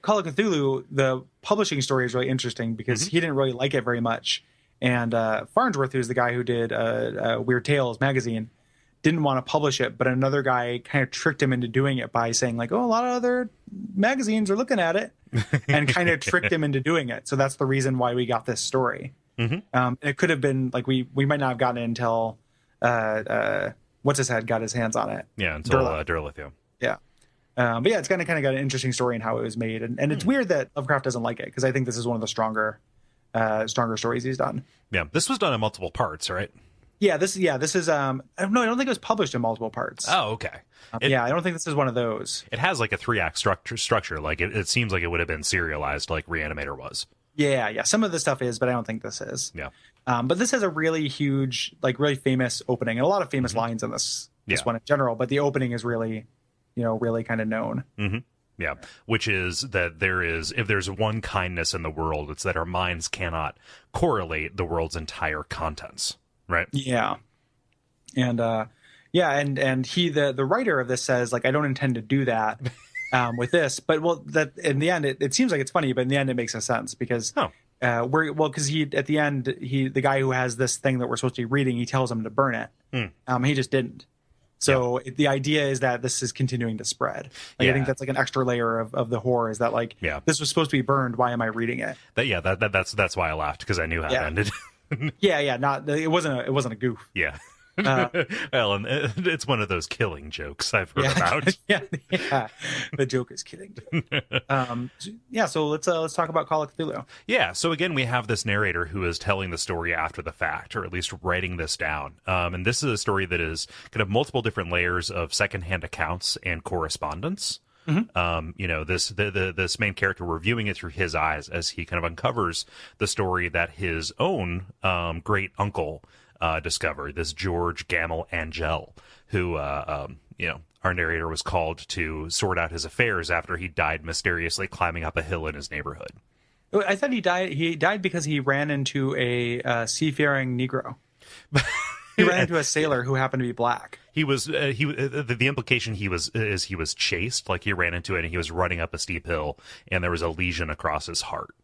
Call of Cthulhu, the publishing story is really interesting because he didn't really like it very much, and Farnsworth, who's the guy who did Weird Tales magazine, didn't want to publish it, but another guy kind of tricked him into doing it by saying like, "Oh, a lot of other magazines are looking at it," and kind of tricked him into doing it. So that's the reason why we got this story. It could have been like we might not have gotten it until what's his head got his hands on it. Yeah, until Derleth, yeah. Yeah. But yeah, it's kind of got an interesting story in how it was made, and it's weird that Lovecraft doesn't like it because I think this is one of the stronger stories he's done. Yeah, this was done in multiple parts, right? Yeah, this is no, I don't think it was published in multiple parts. Oh, okay. Yeah, I don't think this is one of those. It has like a 3-act structure. Like it seems like it would have been serialized, like Reanimator was. Yeah. Some of the stuff is, but I don't think this is. Yeah. But this has a really huge, like really famous opening, and a lot of famous lines in this one in general. But the opening is really, really kind of known. Yeah, which is that if there's one kindness in the world, it's that our minds cannot correlate the world's entire contents, right? Yeah, and and he, the writer of this, says like, I don't intend to do that with this, but that in the end it seems like it's funny, but in the end it makes no sense because because he at the end the guy who has this thing that we're supposed to be reading, he tells him to burn it. He just didn't. So the idea is that this is continuing to spread. Like, I think that's like an extra layer of the horror is that like, this was supposed to be burned. Why am I reading it? That's why I laughed, because I knew how it ended. It wasn't a goof. Yeah. Well, and it's one of those killing jokes I've heard about. yeah. The joke is killing. So let's talk about Call of Cthulhu. Yeah. So again, we have this narrator who is telling the story after the fact, or at least writing this down. And this is a story that is kind of multiple different layers of secondhand accounts and correspondence. This main character, we're viewing it through his eyes as he kind of uncovers the story that his own great uncle discovered, this George Gamel Angell, who our narrator was called to sort out his affairs after he died mysteriously climbing up a hill in his neighborhood. I thought he died because he ran into a seafaring Negro. He ran into a sailor who happened to be black. He was the implication he was chased, like he ran into it and he was running up a steep hill and there was a lesion across his heart.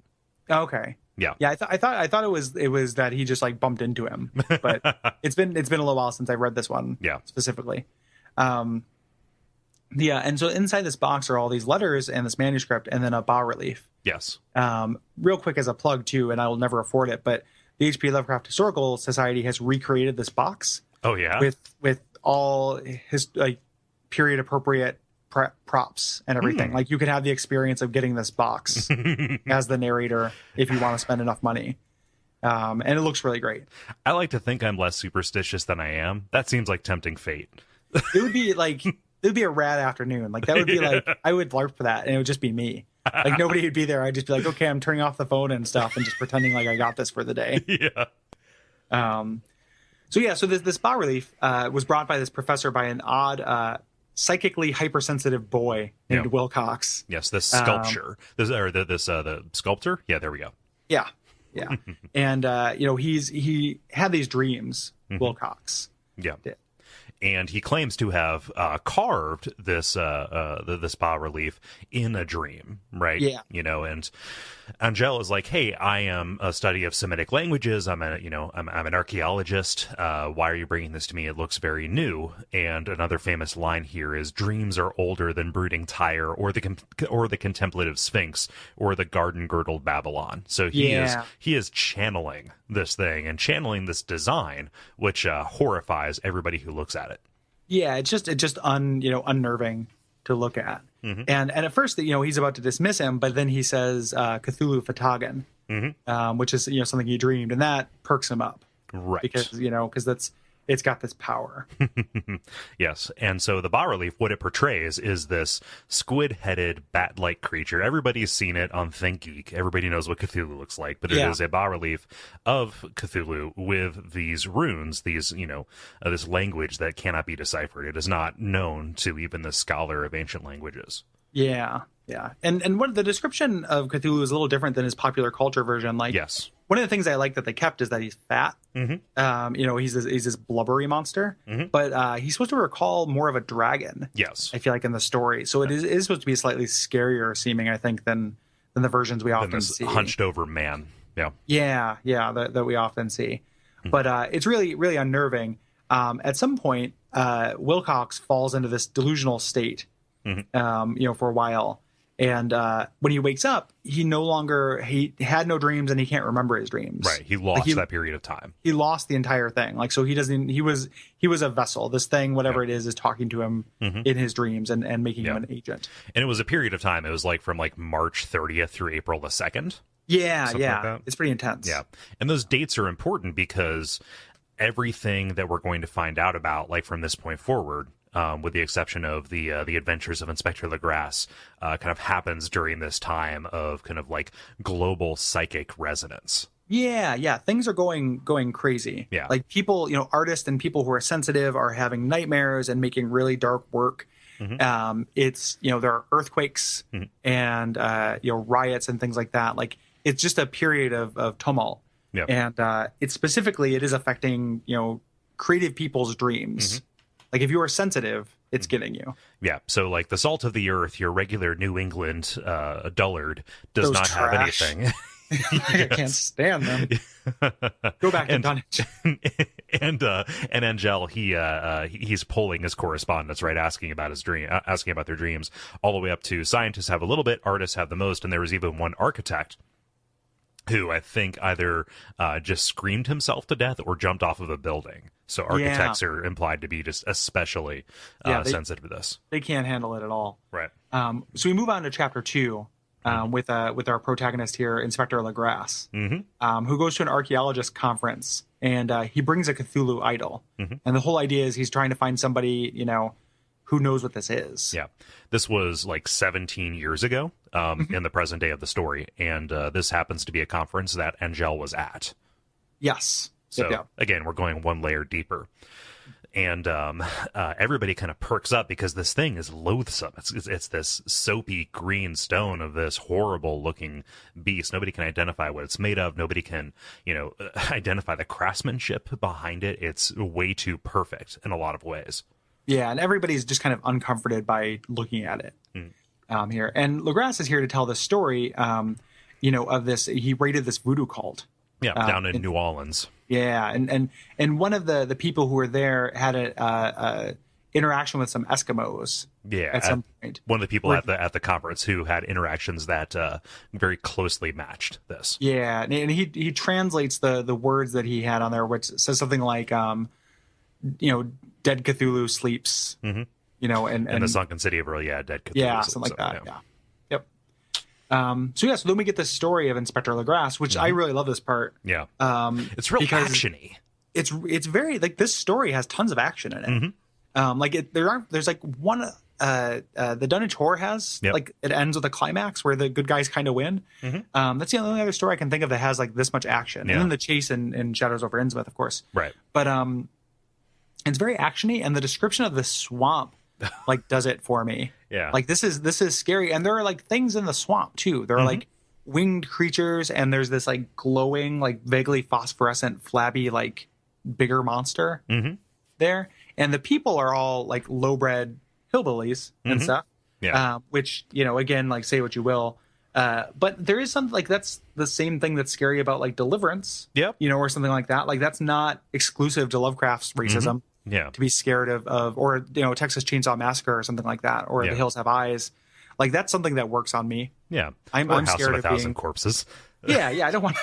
Okay. Yeah. I thought it was that he just like bumped into him, but it's been a little while since I read this one. Yeah. Specifically. And so inside this box are all these letters and this manuscript and then a bas relief. Yes. Real quick as a plug too, and I will never afford it, but the H.P. Lovecraft Historical Society has recreated this box. Oh yeah. With all his like period appropriate props and everything. Like you could have the experience of getting this box as the narrator if you want to spend enough money. And it looks really great. I like to think I'm less superstitious than I am. That seems like tempting fate. It would be a rad afternoon. Like that would be like, I would LARP for that and it would just be me. Like nobody would be there. I'd just be like, okay, I'm turning off the phone and stuff and just pretending like I got this for the day. Yeah. So this bas relief was brought by this professor by an odd psychically hypersensitive boy named Wilcox. Yes, this sculpture. The sculptor? Yeah, there we go. Yeah. And he had these dreams, Wilcox. Yeah. Did. And he claims to have carved this this bas relief in a dream, right? Yeah. And Angel is like, "Hey, I am a study of Semitic languages. I'm an archaeologist. Why are you bringing this to me? It looks very new." And another famous line here is, "Dreams are older than brooding Tyre, or the contemplative Sphinx, or the garden girdled Babylon." So he is channeling this thing and channeling this design, which horrifies everybody who looks at it. Yeah, it's just unnerving to look at. And at first, he's about to dismiss him, but then he says Cthulhu Fatagan, which is something he dreamed, and that perks him up, right? Because it's got this power. Yes, and so the bas relief, what it portrays is this squid-headed bat-like creature. Everybody's seen it on ThinkGeek. Everybody knows what Cthulhu looks like, but it is a bas relief of Cthulhu with these runes, these this language that cannot be deciphered. It is not known to even the scholar of ancient languages. Yeah, yeah. And what the description of Cthulhu is a little different than his popular culture version. Like, Yes. one of the things I like that they kept is that he's fat. He's this blubbery monster, but he's supposed to recall more of a dragon. Yes. I feel like in the story, so it is supposed to be slightly scarier seeming, I think, than the versions we often see. Hunched over man. Yeah, that we often see. But it's really, really unnerving. At some point, Wilcox falls into this delusional state, for a while. And when he wakes up, he had no dreams and he can't remember his dreams. Right. He lost that period of time. He lost the entire thing. Like, so he was a vessel. This thing, whatever it is talking to him in his dreams and making him an agent. And it was a period of time. It was like from like March 30th through April the 2nd. Yeah. Like it's pretty intense. Yeah. And those dates are important because everything that we're going to find out about, like from this point forward, with the exception of the adventures of Inspector Legrasse, kind of happens during this time of kind of like global psychic resonance. Yeah. Things are going crazy. Yeah. Like people, artists and people who are sensitive are having nightmares and making really dark work. It's, there are earthquakes and, riots and things like that. Like, it's just a period of tumult. Yeah. And it is affecting, creative people's dreams. Like, if you are sensitive, it's getting you. Yeah. So, like, the salt of the earth, your regular New England dullard does not have anything. I can't stand them. Go back to Dunwich. And Angel, he's polling his correspondence, right, asking about their dreams, all the way up to scientists have a little bit, artists have the most, and there was even one architect who I think either just screamed himself to death or jumped off of a building. So architects are implied to be just especially sensitive to this. They can't handle it at all. Right. So we move on to chapter 2 with our protagonist here, Inspector Legrasse, who goes to an archaeologist conference, and he brings a Cthulhu idol. And the whole idea is he's trying to find somebody, who knows what this is. Yeah. This was like 17 years ago in the present day of the story. And this happens to be a conference that Angel was at. Yes. So, again, we're going one layer deeper. And everybody kind of perks up because this thing is loathsome. It's this soapy green stone of this horrible-looking beast. Nobody can identify what it's made of. Nobody can, identify the craftsmanship behind it. It's way too perfect in a lot of ways. Yeah, and everybody's just kind of uncomforted by looking at it here. And Legrasse is here to tell the story, of this. He raided this voodoo cult. Yeah, down in New Orleans. Yeah, and one of the people who were there had a interaction with some Eskimos. Yeah, at some point. One of the people at the conference who had interactions that very closely matched this. Yeah, and he translates the words that he had on there, which says something like, dead Cthulhu sleeps. And the sunken city of Earl, dead Cthulhu. Yeah, something like that. Yeah. Yep. So then we get this story of Inspector Legrasse, which I really love this part. Yeah. It's real actiony. It's very like this story has tons of action in it. There's like one the Dunwich Horror has like it ends with a climax where the good guys kind of win. That's the only other story I can think of that has like this much action. And then the chase in Shadows over Innsmouth, of course. Right. But it's very actiony, and the description of the swamp like does it for me. Yeah. Like this is scary, and there are like things in the swamp too. There are like winged creatures, and there's this like glowing, like vaguely phosphorescent, flabby, like bigger monster there. And the people are all like lowbred hillbillies and stuff. Yeah. Which, again, like say what you will. But there is something like that's the same thing that's scary about like Deliverance. Yep. Or something like that. Like that's not exclusive to Lovecraft's racism. Yeah. To be scared of or Texas Chainsaw Massacre or something like that, or The Hills Have Eyes. Like that's something that works on me. Yeah. I'm House scared of of 1,000 being... corpses. Yeah, I don't want.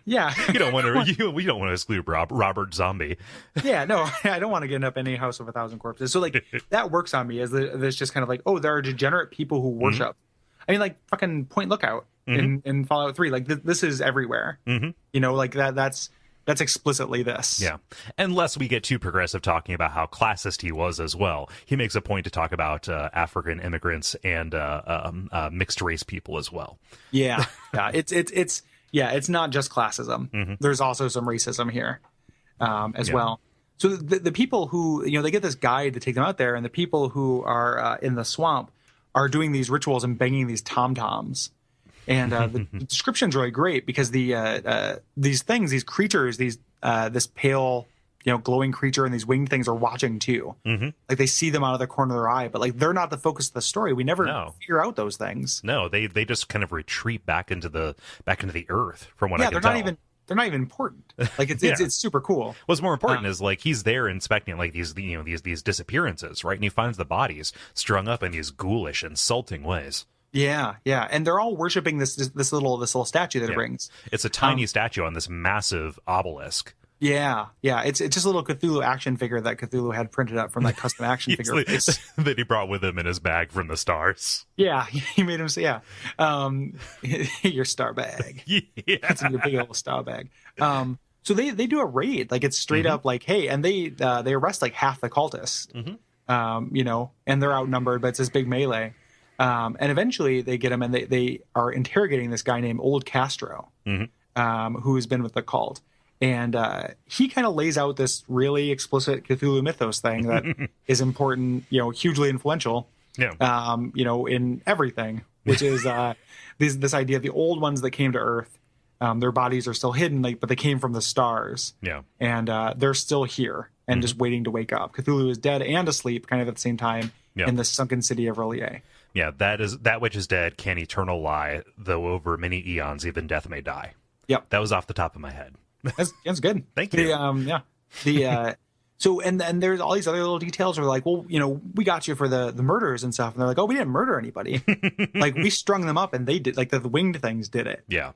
Yeah, you don't want to. We don't want to exclude Robert Zombie. Yeah, no, I don't want to get up any House of 1,000 Corpses. So like that works on me as there's just kind of like, oh, there are degenerate people who worship. I mean, like fucking Point Lookout in Fallout 3. Like this is everywhere. Like that's explicitly this. Yeah. Unless we get too progressive talking about how classist he was as well. He makes a point to talk about African immigrants and mixed race people as well. Yeah. It's not just classism. There's also some racism here as well. So the people who, they get this guide to take them out there, and the people who are in the swamp are doing these rituals and banging these tom-toms. And the description's really great because these creatures, this pale, glowing creature and these winged things are watching too. Mm-hmm. Like they see them out of the corner of their eye, but like they're not the focus of the story. We never figure out those things. No, they just kind of retreat back into the earth from what I can tell. They're not even important. Like it's super cool. What's more important is like he's there inspecting like these disappearances, right? And he finds the bodies strung up in these ghoulish, insulting ways. Yeah, and they're all worshiping this little statue that it brings. It's a tiny statue on this massive obelisk. Yeah. It's just a little Cthulhu action figure that Cthulhu had printed up from that custom action figure that he brought with him in his bag from the stars. Yeah, he made him say, your star bag. Yeah, it's in your big old star bag. So they do a raid, like it's straight up like, hey, and they arrest like half the cultists, and they're outnumbered, but it's this big melee. And eventually they get him, and they are interrogating this guy named Old Castro, who has been with the cult. And he kind of lays out this really explicit Cthulhu mythos thing that is important, hugely influential, in everything, which is this idea of the old ones that came to Earth. Their bodies are still hidden, but they came from the stars. Yeah. And they're still here and just waiting to wake up. Cthulhu is dead and asleep kind of at the same time in the sunken city of R'lyeh. Yeah, that which is dead can eternal lie, though over many eons even death may die. Yep. That was off the top of my head. That's good. Thank you. So and there's all these other little details where like, well, we got you for the murders and stuff, and they're like, oh, we didn't murder anybody. Like we strung them up and they did, like the winged things did it. Yeah.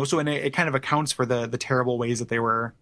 So and it kind of accounts for the terrible ways that they were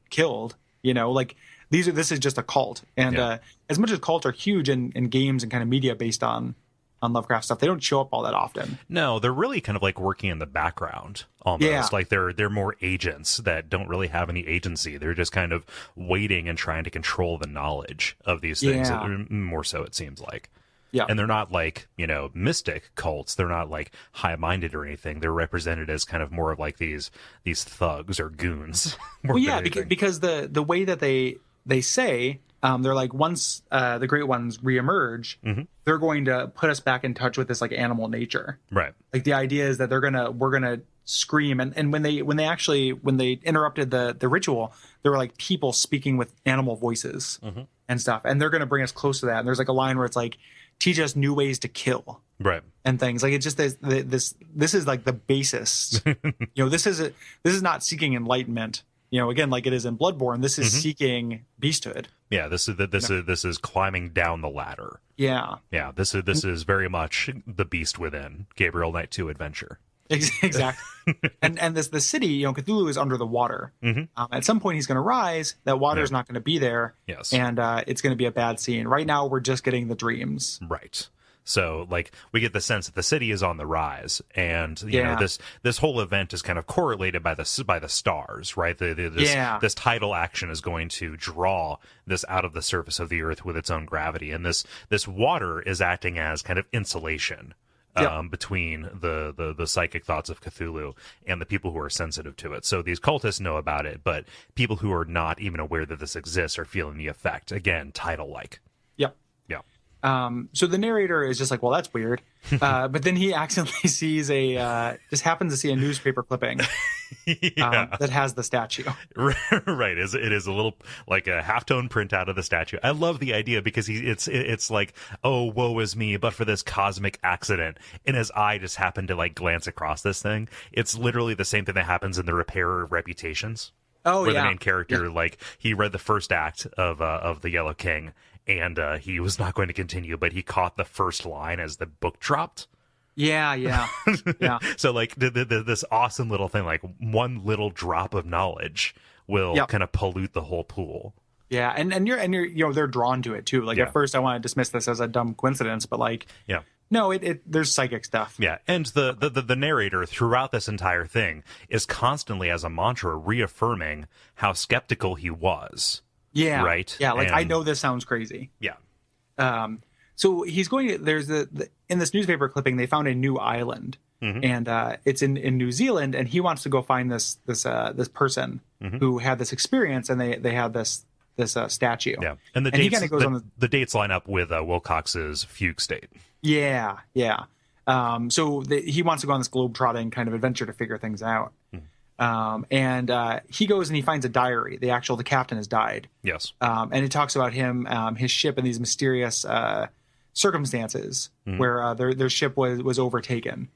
killed. Like this is just a cult, and as much as cults are huge in games and kind of media based on Lovecraft stuff, they don't show up all that often. No, they're really kind of like working in the background almost. Like they're more agents that don't really have any agency. They're just kind of waiting and trying to control the knowledge of these things. More so, it seems like. Yeah. And they're not like, mystic cults. They're not like high-minded or anything. They're represented as kind of more of like these thugs or goons. Because the way that they say, they're like, once the Great Ones reemerge, they're going to put us back in touch with this like animal nature. Right. Like the idea is that we're gonna scream, and when they interrupted the ritual, there were like people speaking with animal voices and stuff, and they're gonna bring us close to that. And there's like a line where it's like, teach us new ways to kill. Right. And things like, it's just this is like the basis. This is not seeking enlightenment. Again, like it is in Bloodborne, this is seeking beasthood. Yeah, this is climbing down the ladder. Yeah. Yeah, this is very much the beast within, Gabriel Knight 2 adventure. Exactly. and the city, Cthulhu is under the water. At some point he's going to rise, that water is not going to be there. Yes. And it's going to be a bad scene. Right now we're just getting the dreams. Right. So, like, we get the sense that the city is on the rise, and this whole event is kind of correlated by the stars, right? This tidal action is going to draw this out of the surface of the earth with its own gravity, and this water is acting as kind of insulation between the psychic thoughts of Cthulhu and the people who are sensitive to it. So these cultists know about it, but people who are not even aware that this exists are feeling the effect. Again, tidal-like. Yep. Yeah. So the narrator is just like, well, that's weird. But then he accidentally sees just happens to see a newspaper clipping that has the statue. Right. It is a little like a halftone printout of the statue. I love the idea because it's like, oh, woe is me, but for this cosmic accident. And his eye just happened to like glance across this thing. It's literally the same thing that happens in The Repairer of Reputations. Oh, where the main character, like, he read the first act of The Yellow King, and he was not going to continue, but he caught the first line as the book dropped. Yeah. So, like, this awesome little thing, like, one little drop of knowledge will kind of pollute the whole pool. Yeah, and you're they're drawn to it too. Like at first, I want to dismiss this as a dumb coincidence, but like, no, there's psychic stuff. Yeah, and the narrator throughout this entire thing is constantly, as a mantra, reaffirming how skeptical he was. Yeah, right. Yeah, like, I know this sounds crazy. Yeah. So he's going to. There's in this newspaper clipping, they found a new island, and it's in New Zealand, and he wants to go find this person who had this experience, and they had this statue. Yeah, and he kind of goes on the dates line up with Wilcox's fugue state. Yeah, yeah. He wants to go on this globe-trotting kind of adventure to figure things out. He goes and he finds a diary. The captain has died. Yes. And it talks about him, his ship, and these mysterious circumstances where their ship was overtaken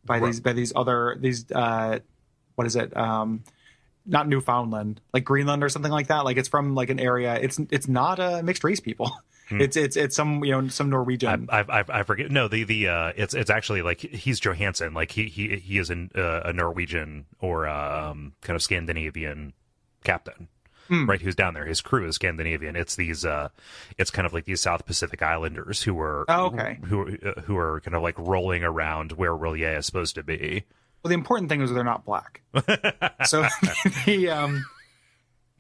by these what is it? Not Newfoundland, like Greenland or something like that. Like it's from like an area. It's not mixed race people. It's some some Norwegian. I forget. No, it's actually like he's Johansson. Like he is a Norwegian or kind of Scandinavian captain, right? Who's down there. His crew is Scandinavian. It's it's kind of like these South Pacific Islanders who are who are kind of like rolling around where Rillier is supposed to be. Well, the important thing is they're not black. So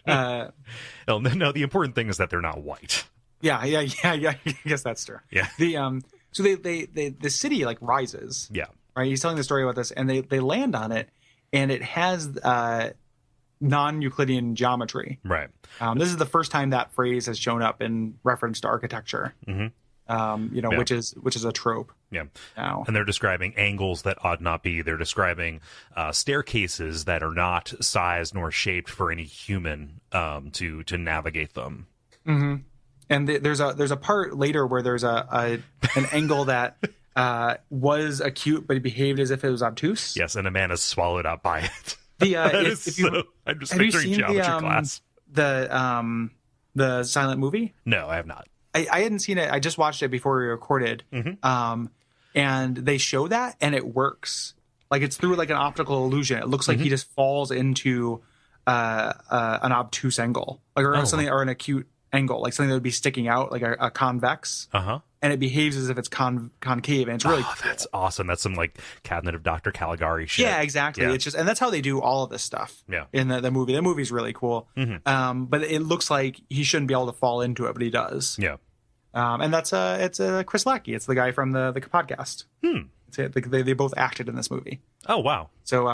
no, the important thing is that they're not white. Yeah. I guess that's true. Yeah. So the city like rises. Yeah. Right. He's telling the story about this, and they land on it, and it has non-Euclidean geometry. Right. This is the first time that phrase has shown up in reference to architecture. Which is a trope. Yeah. Now. And they're describing angles that ought not be. They're describing staircases that are not sized nor shaped for any human to navigate them. Mm-hmm. And there's a part later where there's an angle that was acute, but it behaved as if it was obtuse. Yes, and a man is swallowed up by it. I'm just have you picturing seen geometry class. The silent movie? No, I have not. I hadn't seen it. I just watched it before we recorded. And they show that, and it works. Like it's through like an optical illusion. It looks like he just falls into an obtuse angle, like or something, or an acute angle, like something that would be sticking out, like a convex. And it behaves as if it's concave, and it's really cool. That's awesome. That's some like Cabinet of Dr. Caligari shit. Yeah, exactly. Yeah. It's just, and that's how they do all of this stuff. Yeah. In the movie, the movie's really cool. But it looks like he shouldn't be able to fall into it, but he does. Yeah. And that's it's Chris Lackey. It's the guy from the podcast. They both acted in this movie. Oh wow. So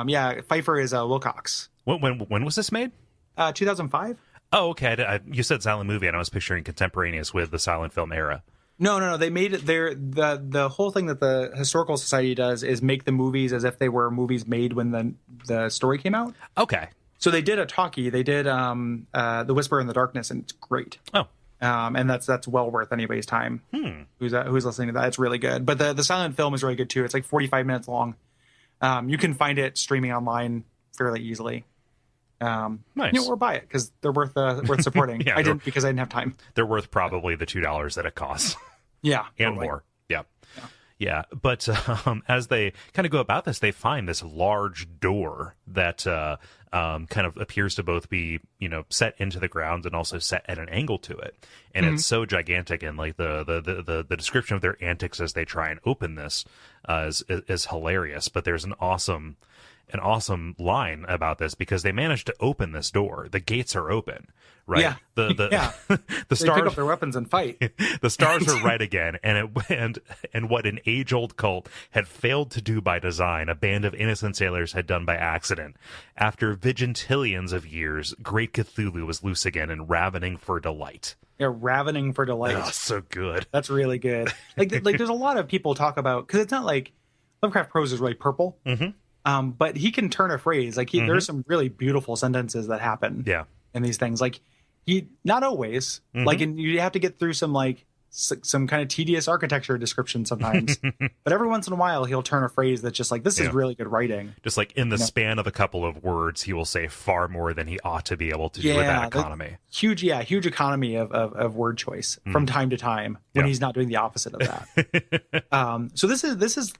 Pfeiffer is Wilcox. When was this made? 2005. Oh okay. You said silent movie, and I was picturing contemporaneous with the silent film era. No. They made it there. The whole thing that the Historical Society does is make the movies as if they were movies made when the story came out. Okay. So they did a talkie. They did The Whisper in the Darkness, and it's great. Oh. And that's well worth anybody's time who's listening to that. It's really good. But the silent film is really good too. It's like 45 minutes long. You can find it streaming online fairly easily. Nice. Or buy it because they're worth supporting. Yeah, I didn't because I didn't have time. They're worth probably the $2 that it costs. Yeah, and totally. More. Yeah. But as they kind of go about this, they find this large door that kind of appears to both be, set into the ground and also set at an angle to it. And it's so gigantic, and like the description of their antics as they try and open this is hilarious. But there's an awesome line about this because they managed to open this door. The gates are open, right? Yeah. The they stars pick up their weapons and fight. The stars are right again, and what an age-old cult had failed to do by design, a band of innocent sailors had done by accident. After vigintillions of years, great Cthulhu was loose again and ravening for delight. Yeah, ravening for delight. Oh, so good. That's really good. Like there's a lot of people talk about, because it's not like Lovecraft prose is really purple. But he can turn a phrase. Like there's some really beautiful sentences that happen. Yeah. In these things, like he not always like, and you have to get through some like some kind of tedious architecture description sometimes. But every once in a while, he'll turn a phrase that's just like, this is really good writing. Just like in the span of a couple of words, he will say far more than he ought to be able to do with that economy. Huge economy of word choice from time to time when he's not doing the opposite of that. So this is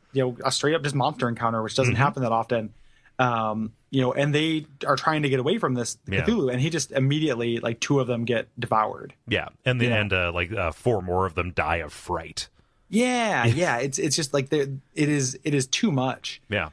a straight up just monster encounter, which doesn't happen that often. And they are trying to get away from this Cthulhu, and he just immediately, like, 2 of them get devoured. Yeah, and 4 more of them die of fright. Yeah. It's just like it is too much. Yeah.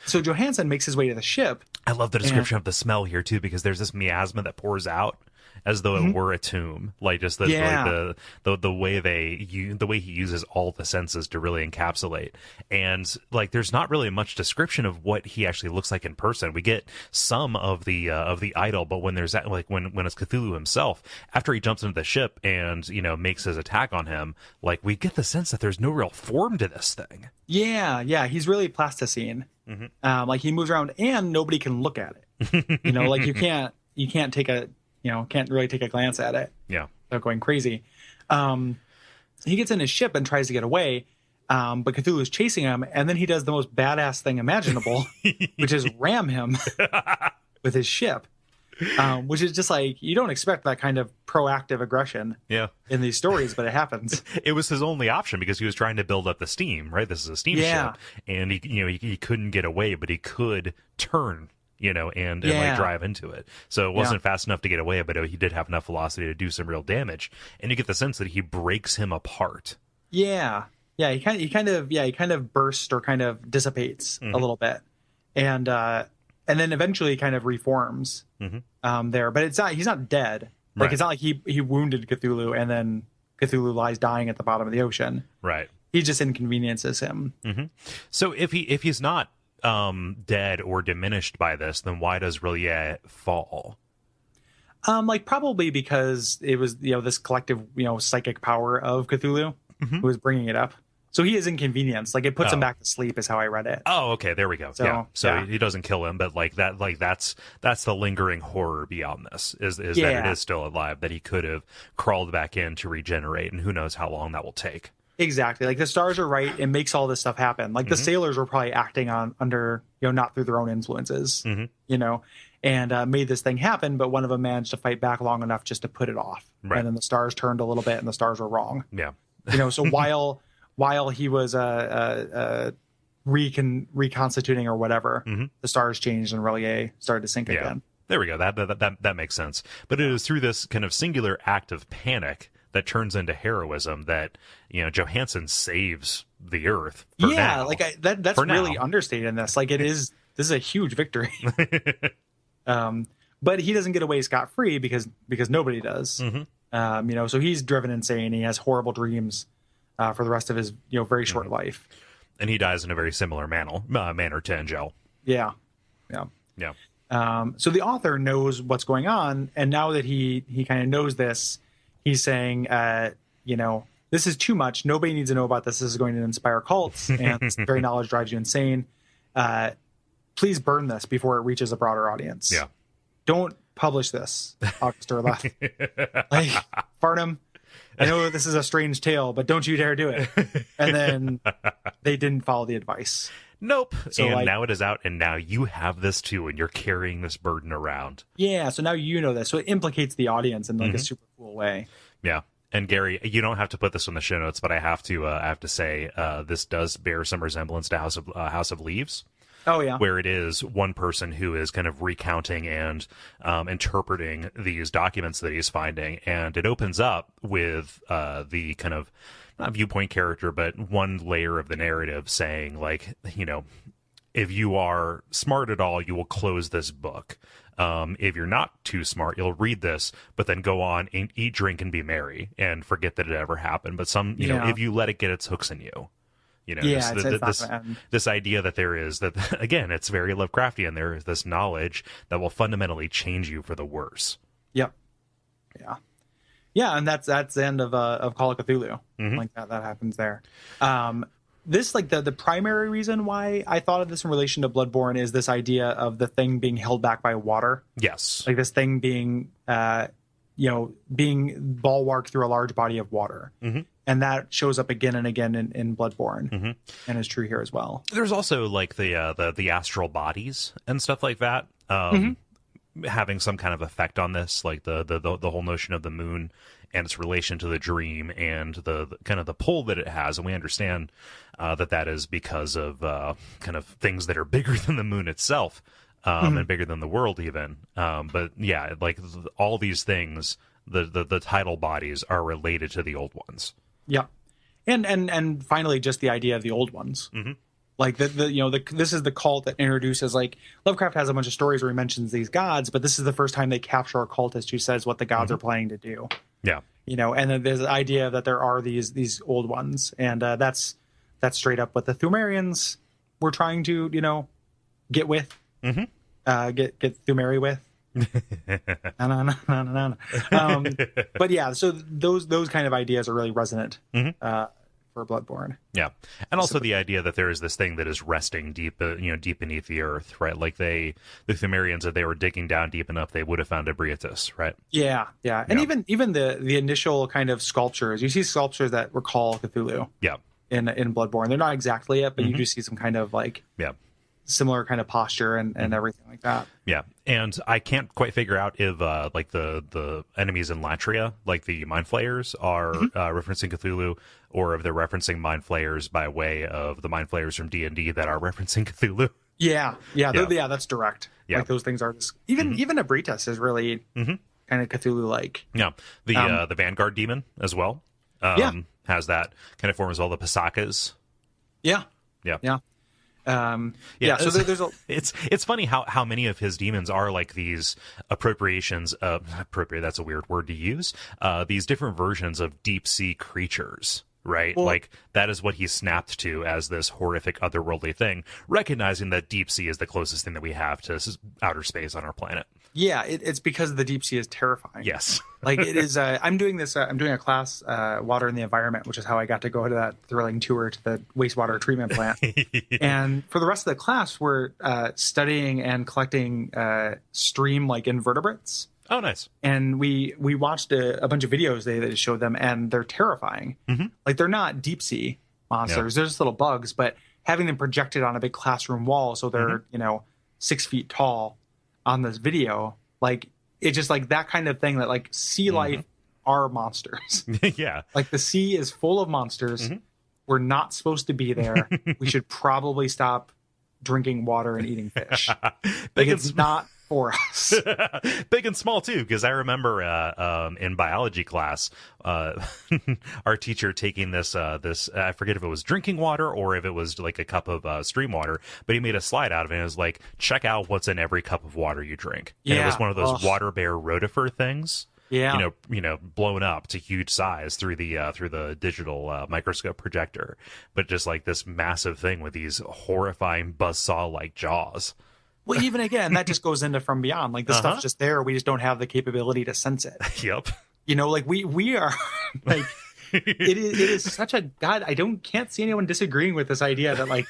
So Johansson makes his way to the ship. I love the description of the smell here too, because there's this miasma that pours out, as though it were a tomb. Like just the way the way he uses all the senses to really encapsulate. And like there's not really much description of what he actually looks like in person. We get some of the idol, but when there's that, like when it's Cthulhu himself, after he jumps into the ship and makes his attack on him, like we get the sense that there's no real form to this thing. Yeah, he's really plasticine. Like he moves around and nobody can look at it. Like you can't take can't really take a glance at it. Yeah, without going crazy. He gets in his ship and tries to get away, but Cthulhu's chasing him, and then he does the most badass thing imaginable, which is ram him with his ship. Which is just like, you don't expect that kind of proactive aggression in these stories, but it happens. It was his only option because he was trying to build up the steam, right? This is a steam ship, and he couldn't get away, but he could turn, and like drive into it. So it wasn't fast enough to get away, but he did have enough velocity to do some real damage. And you get the sense that he breaks him apart. Yeah. He kind of bursts or kind of dissipates a little bit. And then eventually kind of reforms there, but he's not dead. Like right. It's not like he wounded Cthulhu and then Cthulhu lies dying at the bottom of the ocean. Right. He just inconveniences him. So if he's not dead or diminished by this, then why does Relia fall? Like probably because it was this collective psychic power of Cthulhu who was bringing it up. So he is inconvenienced. Like it puts him back to sleep is how I read it. Oh, okay, there we go. So he doesn't kill him, but that's the lingering horror beyond this is that it is still alive, that he could have crawled back in to regenerate, and who knows how long that will take. Exactly. Like the stars are right. It makes all this stuff happen. Like the sailors were probably acting under not through their own influences, and made this thing happen. But one of them managed to fight back long enough just to put it off. Right. And then the stars turned a little bit, and the stars were wrong. Yeah. So while he was reconstituting or whatever, the stars changed and Relia started to sink again. There we go. That makes sense. But it is through this kind of singular act of panic that turns into heroism that Johansson saves the Earth. Now. Like that's really understated in this. Like this is a huge victory. But he doesn't get away scot-free because nobody does. So he's driven insane. He has horrible dreams for the rest of his very short life, and he dies in a very similar manner to Angel. Yeah. So the author knows what's going on, and now that he kind of knows this, he's saying, this is too much. Nobody needs to know about this. This is going to inspire cults, and this very knowledge drives you insane. Please burn this before it reaches a broader audience. Yeah. Don't publish this, August Erlath. Farnham, I know this is a strange tale, but don't you dare do it. And then they didn't follow the advice. Nope. So now it is out, and now you have this too, and you're carrying this burden around. Yeah, so now you know this. So it implicates the audience in a super cool way. Yeah. And Gary, you don't have to put this in the show notes, but I have to say this does bear some resemblance to House of Leaves. Oh, yeah. Where it is one person who is kind of recounting and interpreting these documents that he's finding. And it opens up with the kind of, not viewpoint character, but one layer of the narrative saying, like, if you are smart at all, you will close this book. If you're not too smart, you'll read this, but then go on and eat, drink, and be merry and forget that it ever happened. But if you let it get its hooks in you. This idea that there is that, again, it's very Lovecraftian. There is this knowledge that will fundamentally change you for the worse. Yep. Yeah, and that's the end of Call of Cthulhu. Like that happens there. This the primary reason why I thought of this in relation to Bloodborne is this idea of the thing being held back by water. Yes. Like this thing being being bulwarked through a large body of water. And that shows up again and again in Bloodborne, and is true here as well. There's also like the astral bodies and stuff like that, having some kind of effect on this, like the whole notion of the moon and its relation to the dream and the kind of the pull that it has. And we understand that is because of kind of things that are bigger than the moon itself, and bigger than the world even. But yeah, like all these things, the tidal bodies are related to the old ones. Yeah. And finally, just the idea of the old ones. Like this is the cult that introduces, like, Lovecraft has a bunch of stories where he mentions these gods, but this is the first time they capture a cultist who says what the gods are planning to do. Yeah. And then there's the idea that there are these old ones, and that's straight up what the Thumerians were trying to, get with, get Thumeri with. But yeah, so those kind of ideas are really resonant for Bloodborne. Yeah, and also the idea that there is this thing that is resting deep, deep beneath the earth, right? Like the Thumerians, if they were digging down deep enough, they would have found Ebrietas, right? Yeah, and even the initial kind of sculptures, you see sculptures that recall Cthulhu. Yeah, in Bloodborne, they're not exactly it, but you do see some kind of like similar kind of posture and everything like that. Yeah, and I can't quite figure out if like the enemies in Latria, like the Mind Flayers, are referencing Cthulhu, or if they're referencing Mind Flayers by way of the Mind Flayers from D&D that are referencing Cthulhu. Yeah, that's direct. Yeah, like those things are just, even Ebrietas is really kind of Cthulhu-like. Yeah, the Vanguard demon as well. Has that kind of form as well. The Pasakas. Yeah. So there's it's funny how many of his demons are like these appropriations of that's a weird word to use, these different versions of deep sea creatures, right? Well, like that is what he snapped to as this horrific otherworldly thing, recognizing that deep sea is the closest thing that we have to outer space on our planet. Yeah, it's because the deep sea is terrifying. Yes. Like it is. I'm doing a class, Water and the Environment, which is how I got to go to that thrilling tour to the wastewater treatment plant. And for the rest of the class, we're studying and collecting stream-like invertebrates. Oh, nice. And we watched a bunch of videos they showed them, and they're terrifying. Like, they're not deep sea monsters. They're just little bugs, but having them projected on a big classroom wall so they're, 6 feet tall on this video, like, it's just like that kind of thing that, like, sea life are monsters. Yeah. Like, the sea is full of monsters. We're not supposed to be there. We should probably stop drinking water and eating fish. Like, it's not for us. Big and small too, because I remember in biology class, our teacher taking this I forget if it was drinking water or if it was like a cup of stream water, but he made a slide out of it and it was like, check out what's in every cup of water you drink. And it was one of those water bear rotifer things. Yeah, blown up to huge size through the digital microscope projector, but just like this massive thing with these horrifying buzzsaw like jaws. Well, even again, that just goes into From Beyond. Like, the stuff's just there. We just don't have the capability to sense it. Yep. Like we are like, it is such a, God, can't see anyone disagreeing with this idea that, like,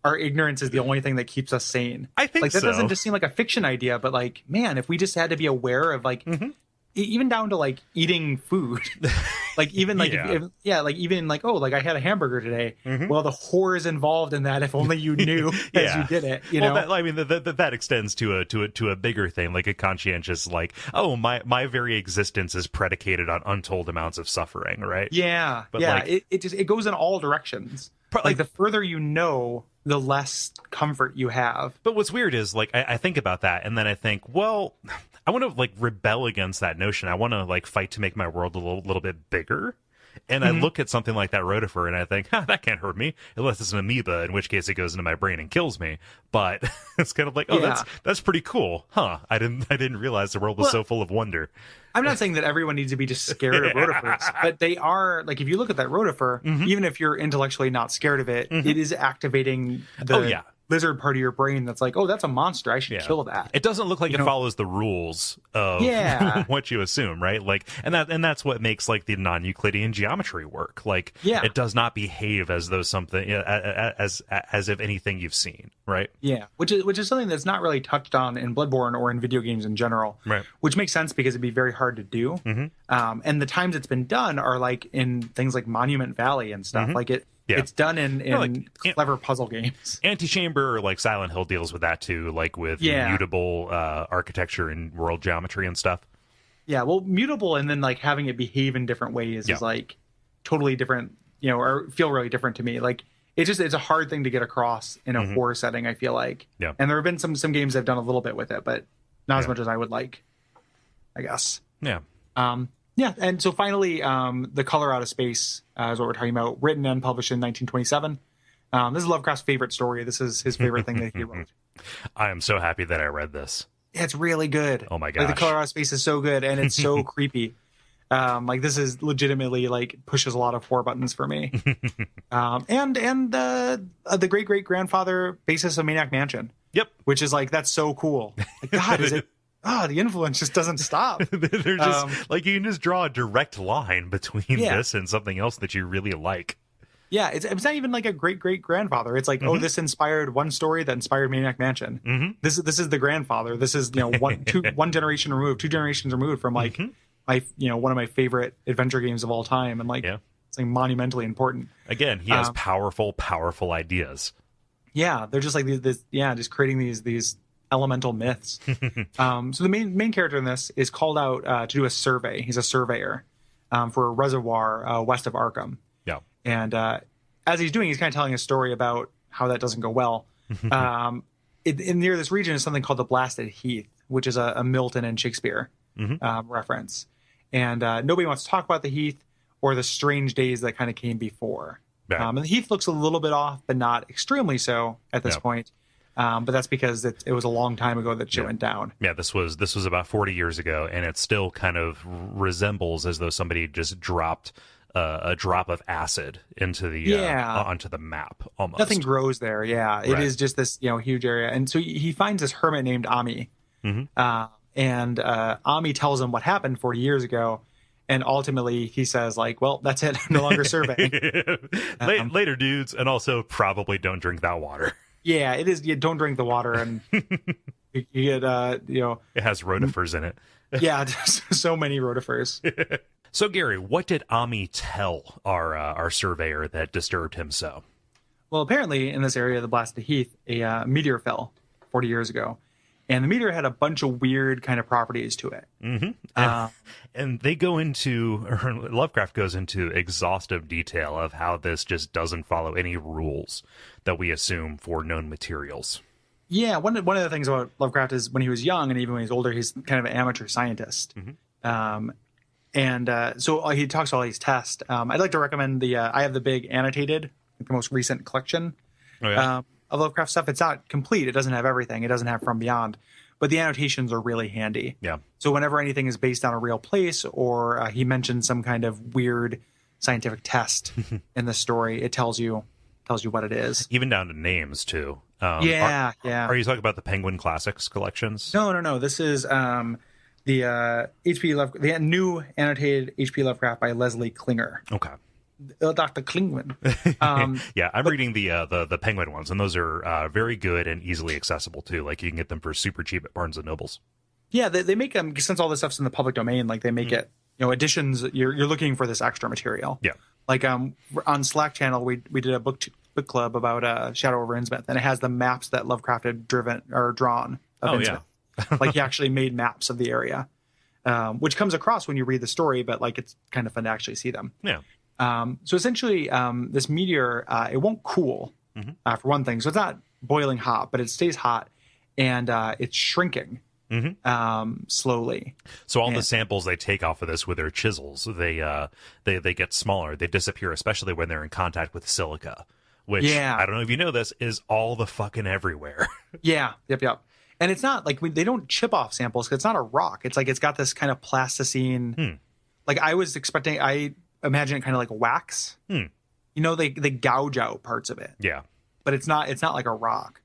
our ignorance is the only thing that keeps us sane. I think like that so. Doesn't just seem like a fiction idea, but like, man, if we just had to be aware of, like, even down to like eating food, like even like like even like, oh, like I had a hamburger today. Well, the horrors involved in that, if only you knew as you did it. That extends to a bigger thing, like a conscientious, like, oh, my very existence is predicated on untold amounts of suffering, right? Yeah, but like, it goes in all directions. Like the further you know, the less comfort you have. But what's weird is, like, I think about that, and then I think, well, I want to, like, rebel against that notion. I want to, like, fight to make my world a little bit bigger. And I look at something like that rotifer and I think, that can't hurt me unless it's an amoeba, in which case it goes into my brain and kills me. But it's kind of like, that's pretty cool, huh? I didn't realize the world was so full of wonder. I'm not saying that everyone needs to be just scared of rotifers, but they are, like, if you look at that rotifer, even if you're intellectually not scared of it, it is activating the lizard part of your brain that's like, oh, that's a monster, I should kill that. It doesn't look like it follows the rules of what you assume, right? Like, and that's what makes, like, the non-Euclidean geometry work. Like, it does not behave as though something as if anything you've seen, right? Yeah, which is something that's not really touched on in Bloodborne or in video games in general, right? Which makes sense because it'd be very hard to do. And the times it's been done are like in things like Monument Valley and stuff. Like it's done in clever puzzle games. Antichamber or like Silent Hill deals with that too, like with mutable architecture and world geometry and stuff. Yeah, well, mutable and then like having it behave in different ways is like totally different, or feel really different to me. Like it's a hard thing to get across in a horror setting, I feel like. Yeah. And there have been some games that have done a little bit with it, but not as much as I would like, I guess. Yeah. Yeah, and so finally, The Color Out of Space is what we're talking about, written and published in 1927. This is Lovecraft's favorite story. This is his favorite thing that he wrote. I am so happy that I read this. It's really good. Oh my gosh. Like the color out of space is so good, and it's so creepy. Like this is legitimately like pushes a lot of 4 buttons for me. And the great grandfather basis of Maniac Mansion. Yep. Which is like, that's so cool. Like, God, is it? The influence just doesn't stop. They're just like, you can just draw a direct line between this and something else that you really like. Yeah, it's not even like a great grandfather. It's like, this inspired one story that inspired Maniac Mansion. Mm-hmm. This is the grandfather. This is one generation removed, 2 generations removed from like my one of my favorite adventure games of all time, and like it's like monumentally important. Again, he has powerful ideas. Yeah, they're just like just creating these elemental myths. So the main character in this is called out to do a survey. He's a surveyor for a reservoir west of Arkham. Yeah. And as he's doing, he's kind of telling a story about how that doesn't go well. In near this region is something called the Blasted Heath, which is a Milton and Shakespeare reference. And nobody wants to talk about the Heath or the strange days that kind of came before. Right. And the Heath looks a little bit off, but not extremely so at this point. But that's because it was a long time ago that shit went down. Yeah, this was about 40 years ago, and it still kind of resembles as though somebody just dropped a drop of acid into the onto the map. Almost nothing grows there. Yeah, it is just this huge area, and so he finds this hermit named Ami, and Ami tells him what happened 40 years ago. And ultimately, he says, like, well, that's it. I'm no longer surveying. Later, dudes. And also, probably don't drink that water. Yeah, it is. You don't drink the water. And you get, it has rotifers in it. Yeah, so many rotifers. So, Gary, what did Ami tell our surveyor that disturbed him so? Well, apparently, in this area of the Blasted Heath, a meteor fell 40 years ago. And the meteor had a bunch of weird kind of properties to it. Mm-hmm. And they go into, or Lovecraft goes into exhaustive detail of how this just doesn't follow any rules that we assume for known materials. Yeah, one of the things about Lovecraft is when he was young and even when he's older, he's kind of an amateur scientist. So he talks all these tests. I'd like to recommend I have the big annotated, the most recent collection. Oh, yeah. Of Lovecraft stuff. It's not complete. It doesn't have everything. It doesn't have From Beyond, but the annotations are really handy. Yeah. So whenever anything is based on a real place or he mentions some kind of weird scientific test in the story, it tells you what it is. Even down to names too. Are you talking about the Penguin Classics collections? No. This is the the new annotated H.P. Lovecraft by Leslie Klinger. Okay. Dr. Klingman. I'm reading the Penguin ones, and those are very good and easily accessible too. Like you can get them for super cheap at Barnes and Nobles. Yeah, they make them since all this stuff's in the public domain. Like they make it, editions. You're looking for this extra material. Yeah. Like on Slack channel, we did a book club about Shadow over Innsmouth, and it has the maps that Lovecraft had drawn of Innsmouth. Yeah. Like he actually made maps of the area, which comes across when you read the story, but like it's kind of fun to actually see them. Yeah. So essentially, this meteor, it won't cool, for one thing. So it's not boiling hot, but it stays hot, and it's shrinking slowly. So all the samples they take off of this with their chisels, they get smaller. They disappear, especially when they're in contact with silica, which, I don't know if you know this, is all the fucking everywhere. Yeah. Yep. And it's not like they don't chip off samples because it's not a rock. It's like it's got this kind of plasticine. Like I was expecting, I imagine it kind of like wax. They gouge out parts of it. Yeah, but it's not like a rock.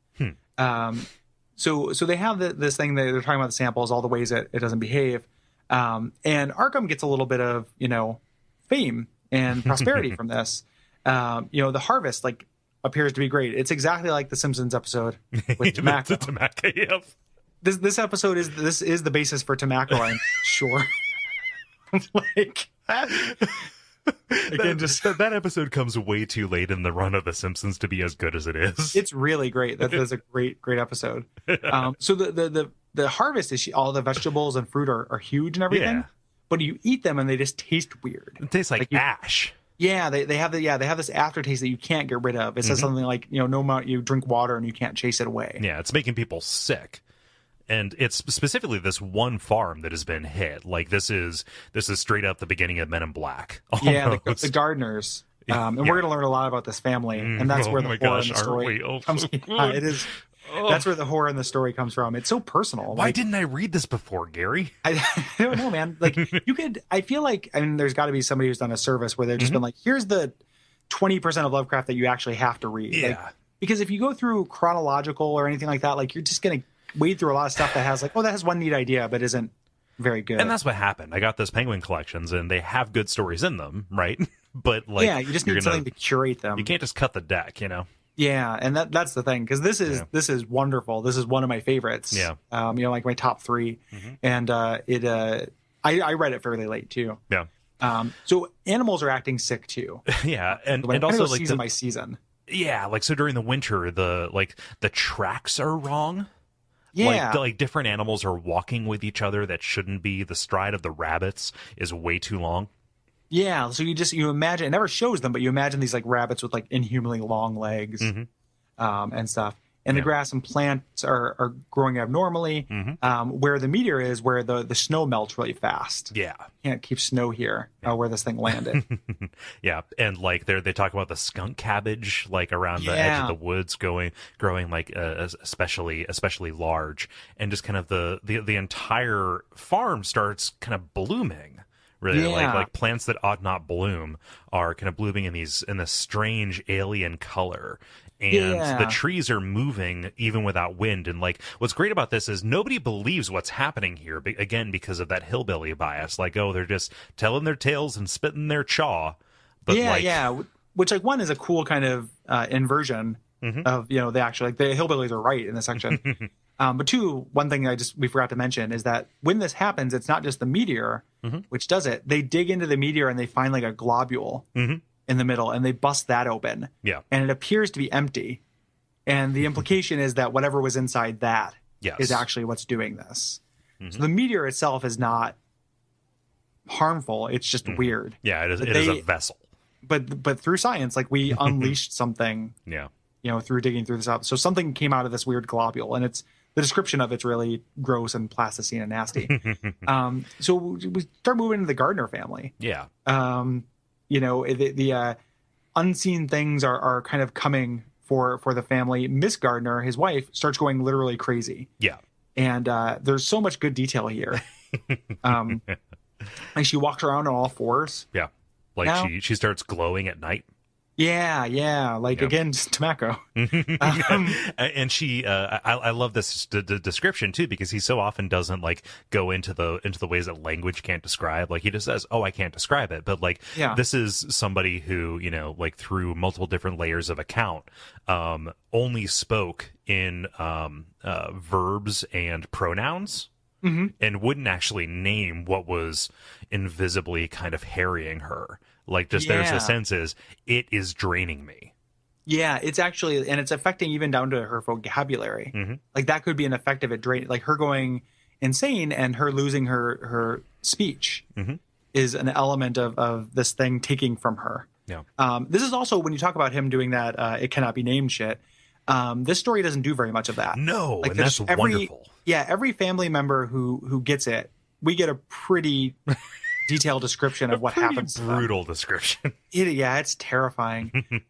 So they have this thing that they're talking about the samples, all the ways it doesn't behave. And Arkham gets a little bit of fame and prosperity from this. The harvest appears to be great. It's exactly like the Simpsons episode with Tamako. Tamako, yep. This episode is the basis for Tamako, I'm sure. That episode comes way too late in the run of The Simpsons to be as good as it is. It's really great. That's a great episode. So the harvest is all the vegetables and fruit are huge and everything, but you eat them and they just taste weird. It tastes like ash. Yeah, they have this aftertaste that you can't get rid of. It says something like no amount you drink water and you can't chase it away. Yeah, it's making people sick. And it's specifically this one farm that has been hit. Like this is straight up the beginning of Men in Black. Almost. Yeah, the gardeners. And we're going to learn a lot about this family, and that's where the horror in the story comes. It is. That's where the horror in the story comes from. It's so personal. Why didn't I read this before, Gary? I don't know, man. Like you could. I feel like, I mean, there's got to be somebody who's done a service where they've just been like, here's the 20% of Lovecraft that you actually have to read. Yeah. Like, because if you go through chronological or anything like that, like you're just going to wade through a lot of stuff that has like, oh, that has one neat idea, but isn't very good. And that's what happened. I got those Penguin collections, and they have good stories in them, right? But like, yeah, you just need something to curate them. You can't just cut the deck, you know. Yeah, and that's the thing, because this is wonderful. This is one of my favorites. Yeah, like my top 3, and I read it fairly late too. Yeah. So animals are acting sick too. Yeah, and also like season by season. Yeah, like so during the winter, the tracks are wrong. Yeah, like different animals are walking with each other that shouldn't be. The stride of the rabbits is way too long. Yeah, so you imagine, it never shows them, but you imagine these like rabbits with like inhumanly long legs, and stuff. And the grass and plants are growing abnormally. Where the meteor is, where the snow melts really fast. Yeah, can't keep snow here where this thing landed. Yeah, and like they talk about the skunk cabbage like around the edge of the woods growing like especially large, and just kind of the entire farm starts kind of blooming. Really, like plants that ought not bloom are kind of blooming in this strange alien color. And the trees are moving even without wind. And like, what's great about this is nobody believes what's happening here. Again, because of that hillbilly bias. Like, oh, they're just telling their tales and spitting their chaw. But which like one is a cool kind of inversion of the actual, like the hillbillies are right in this section. But two, one thing we forgot to mention is that when this happens, it's not just the meteor, which does it. They dig into the meteor and they find like a globule in the middle, and they bust that open. Yeah. And it appears to be empty. And the implication is that whatever was inside that is actually what's doing this. So the meteor itself is not harmful. It's just weird. Yeah, it is a vessel. But through science, like we unleashed something. Yeah. Through digging through this up. So something came out of this weird globule, and the description of it's really gross and plasticine and nasty. So we start moving into the Gardner family. Yeah. The unseen things are kind of coming for the family. Miss Gardner, his wife, starts going literally crazy. Yeah. And there's so much good detail here. Like she walks around on all fours. Yeah. Like she starts glowing at night. Yeah. Like again, just tobacco. And she, I love this description too, because he so often doesn't like go into the ways that language can't describe. Like he just says, "Oh, I can't describe it," but like this is somebody who like through multiple different layers of account, only spoke in verbs and pronouns. And wouldn't actually name what was invisibly kind of harrying her. Like just there's a sense it is draining me. Yeah, it's actually, and it's affecting even down to her vocabulary. Like that could be an effect of it draining, like her going insane and her losing her speech is an element of this thing taking from her. Yeah. This is also when you talk about him doing that it cannot be named shit. This story doesn't do very much of that. No, like and that's wonderful. Yeah, every family member who gets it, we get a pretty detailed description of what happens. Brutal description. It's terrifying.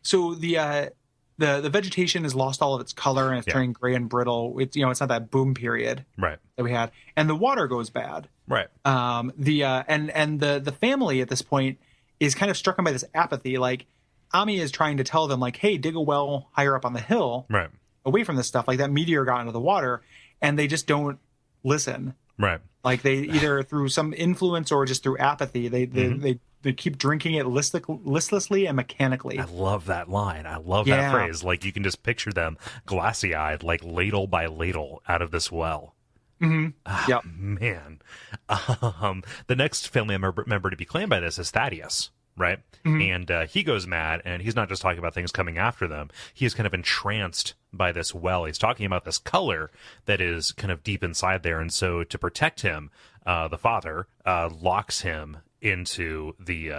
So the vegetation has lost all of its color and it's turning gray and brittle. It's it's not that boom period that we had, and the water goes bad. Right. The family at this point is kind of struck by this apathy. Like Ami is trying to tell them, like, hey, dig a well higher up on the hill, right, away from this stuff. Like that meteor got into the water, and they just don't listen. Right. Like they either through some influence or just through apathy, they keep drinking it listlessly and mechanically. I love that line. I love that phrase. Like you can just picture them glassy eyed, like ladle by ladle out of this well. Yep. Man. The next family member to be claimed by this is Thaddeus. Right. And he goes mad, and he's not just talking about things coming after them. He is kind of entranced by this well. He's talking about this color that is kind of deep inside there. And so to protect him, the father locks him into the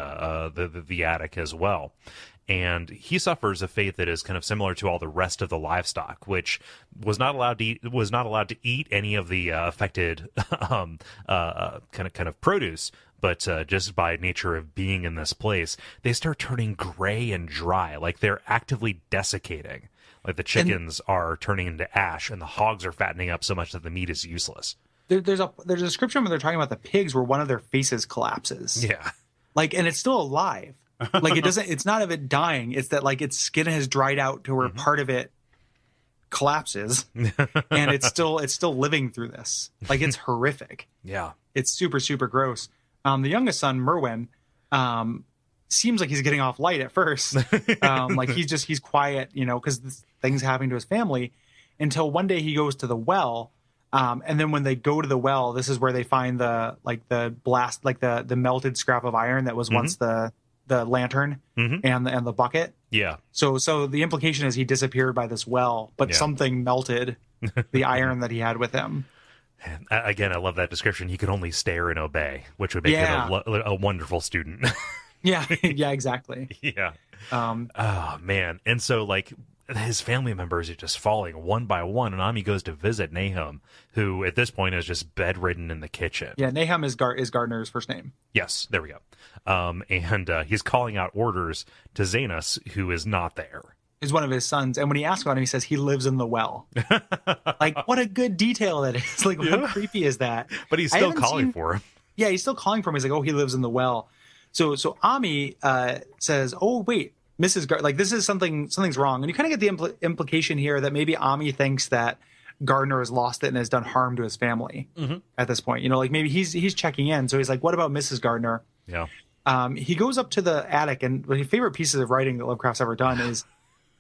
attic as well. And he suffers a fate that is kind of similar to all the rest of the livestock, which was not allowed to eat any of the affected kind of produce, but just by nature of being in this place, they start turning gray and dry, like they're actively desiccating. Like the chickens are turning into ash, and the hogs are fattening up so much that the meat is useless. There's a description where they're talking about the pigs where one of their faces collapses. Yeah. Like, and it's still alive. Like, it's not of it dying. It's that, like, its skin has dried out to where part of it collapses and it's still living through this. Like, it's horrific. Yeah. It's super, super gross. The youngest son, Merwin, seems like he's getting off light at first. Like he's quiet, because things happening to his family, until one day he goes to the well. And then when they go to the well, this is where they find the melted scrap of iron that was once the lantern and the bucket. Yeah. So the implication is he disappeared by this well, but something melted the iron that he had with him. Again, I love that description. He could only stare and obey, which would make him a wonderful student. Yeah, exactly. Yeah. Oh, man. And so, like, his family members are just falling one by one, and Ami goes to visit Nahum, who at this point is just bedridden in the kitchen. Yeah, Nahum is Gardner's first name. Yes, there we go. And he's calling out orders to Zanus, who is not there. Is one of his sons, and when he asks about him, he says he lives in the well. Like, what a good detail that is. Like, how creepy is that? But he's still calling for him. Yeah, he's still calling for him. He's like, oh, he lives in the well. So Ami says, oh, wait, Mrs. Gardner, like, this is something's wrong. And you kind of get the implication here that maybe Ami thinks that Gardner has lost it and has done harm to his family at this point. Like, maybe he's checking in. So he's like, what about Mrs. Gardner? Yeah. He goes up to the attic, and one of my favorite pieces of writing that Lovecraft's ever done is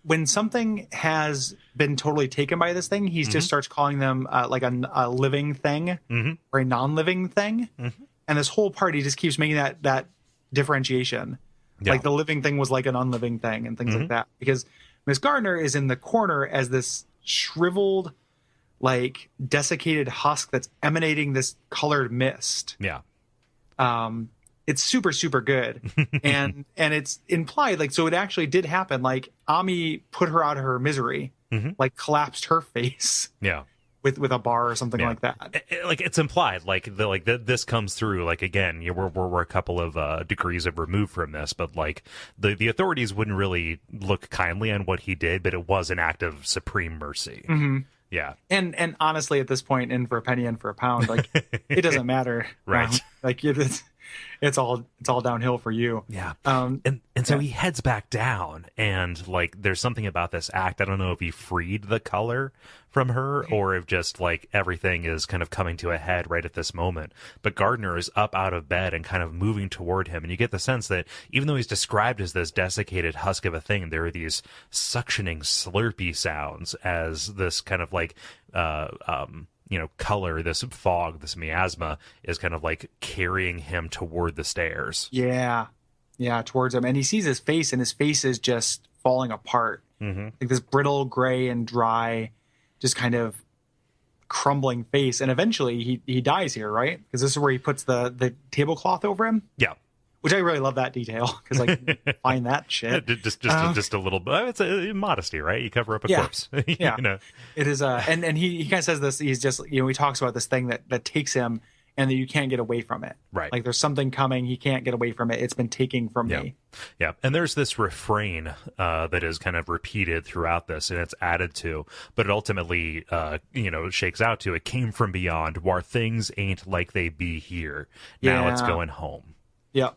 when something has been totally taken by this thing, he just starts calling them like a living thing or a non-living thing. And this whole part, he just keeps making that differentiation. Yeah. Like the living thing was like an unliving thing and things like that. Because Miss Gardner is in the corner as this shriveled, like desiccated husk that's emanating this colored mist. Yeah. It's super, super good. and it's implied, like, so it actually did happen. Like, Ami put her out of her misery, like collapsed her face. Yeah. With a bar or something like that. Like, it's implied, this comes through. Like, again, we're a couple of degrees of remove from this, but like the authorities wouldn't really look kindly on what he did, but it was an act of supreme mercy. Yeah. And honestly, at this point, in for a penny, in for a pound, like, it doesn't matter. Right. Like, it's all downhill for you. Yeah. And so he heads back down, and like there's something about this act. I don't know if he freed the color from her or if just like everything is kind of coming to a head right at this moment. But Gardner is up out of bed and kind of moving toward him, and you get the sense that even though he's described as this desiccated husk of a thing, there are these suctioning slurpy sounds as this kind of like color, this fog, this miasma is kind of like carrying him toward the stairs. Yeah, towards him. And he sees his face, and his face is just falling apart. Like this brittle, gray, and dry, just kind of crumbling face. And eventually he dies here, right? Because this is where he puts the tablecloth over him. Yeah. Which I really love that detail, because like find that shit. Just a little bit. It's a modesty, right? You cover up a corpse. Yeah, it is. And he kind of says this. He's just he talks about this thing that takes him, and that you can't get away from it. Right. Like there's something coming. He can't get away from it. It's been taken from me. Yeah. And there's this refrain that is kind of repeated throughout this, and it's added to, but it ultimately shakes out to, it came from beyond, where things ain't like they be here. Now it's going home. Yeah.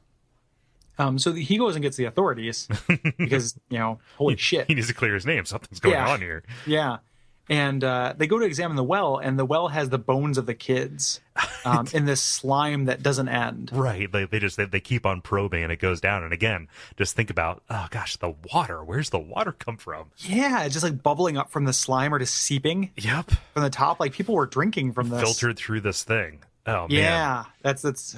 So he goes and gets the authorities because, holy shit. He needs to clear his name. Something's going on here. Yeah. And they go to examine the well, and the well has the bones of the kids in this slime that doesn't end. Right. They keep on probing, and it goes down. And again, just think about, oh gosh, the water. Where's the water come from? Yeah. It's just like bubbling up from the slime, or just seeping. Yep. From the top. Like people were drinking from this. Filtered through this thing. Oh, man. Yeah. That's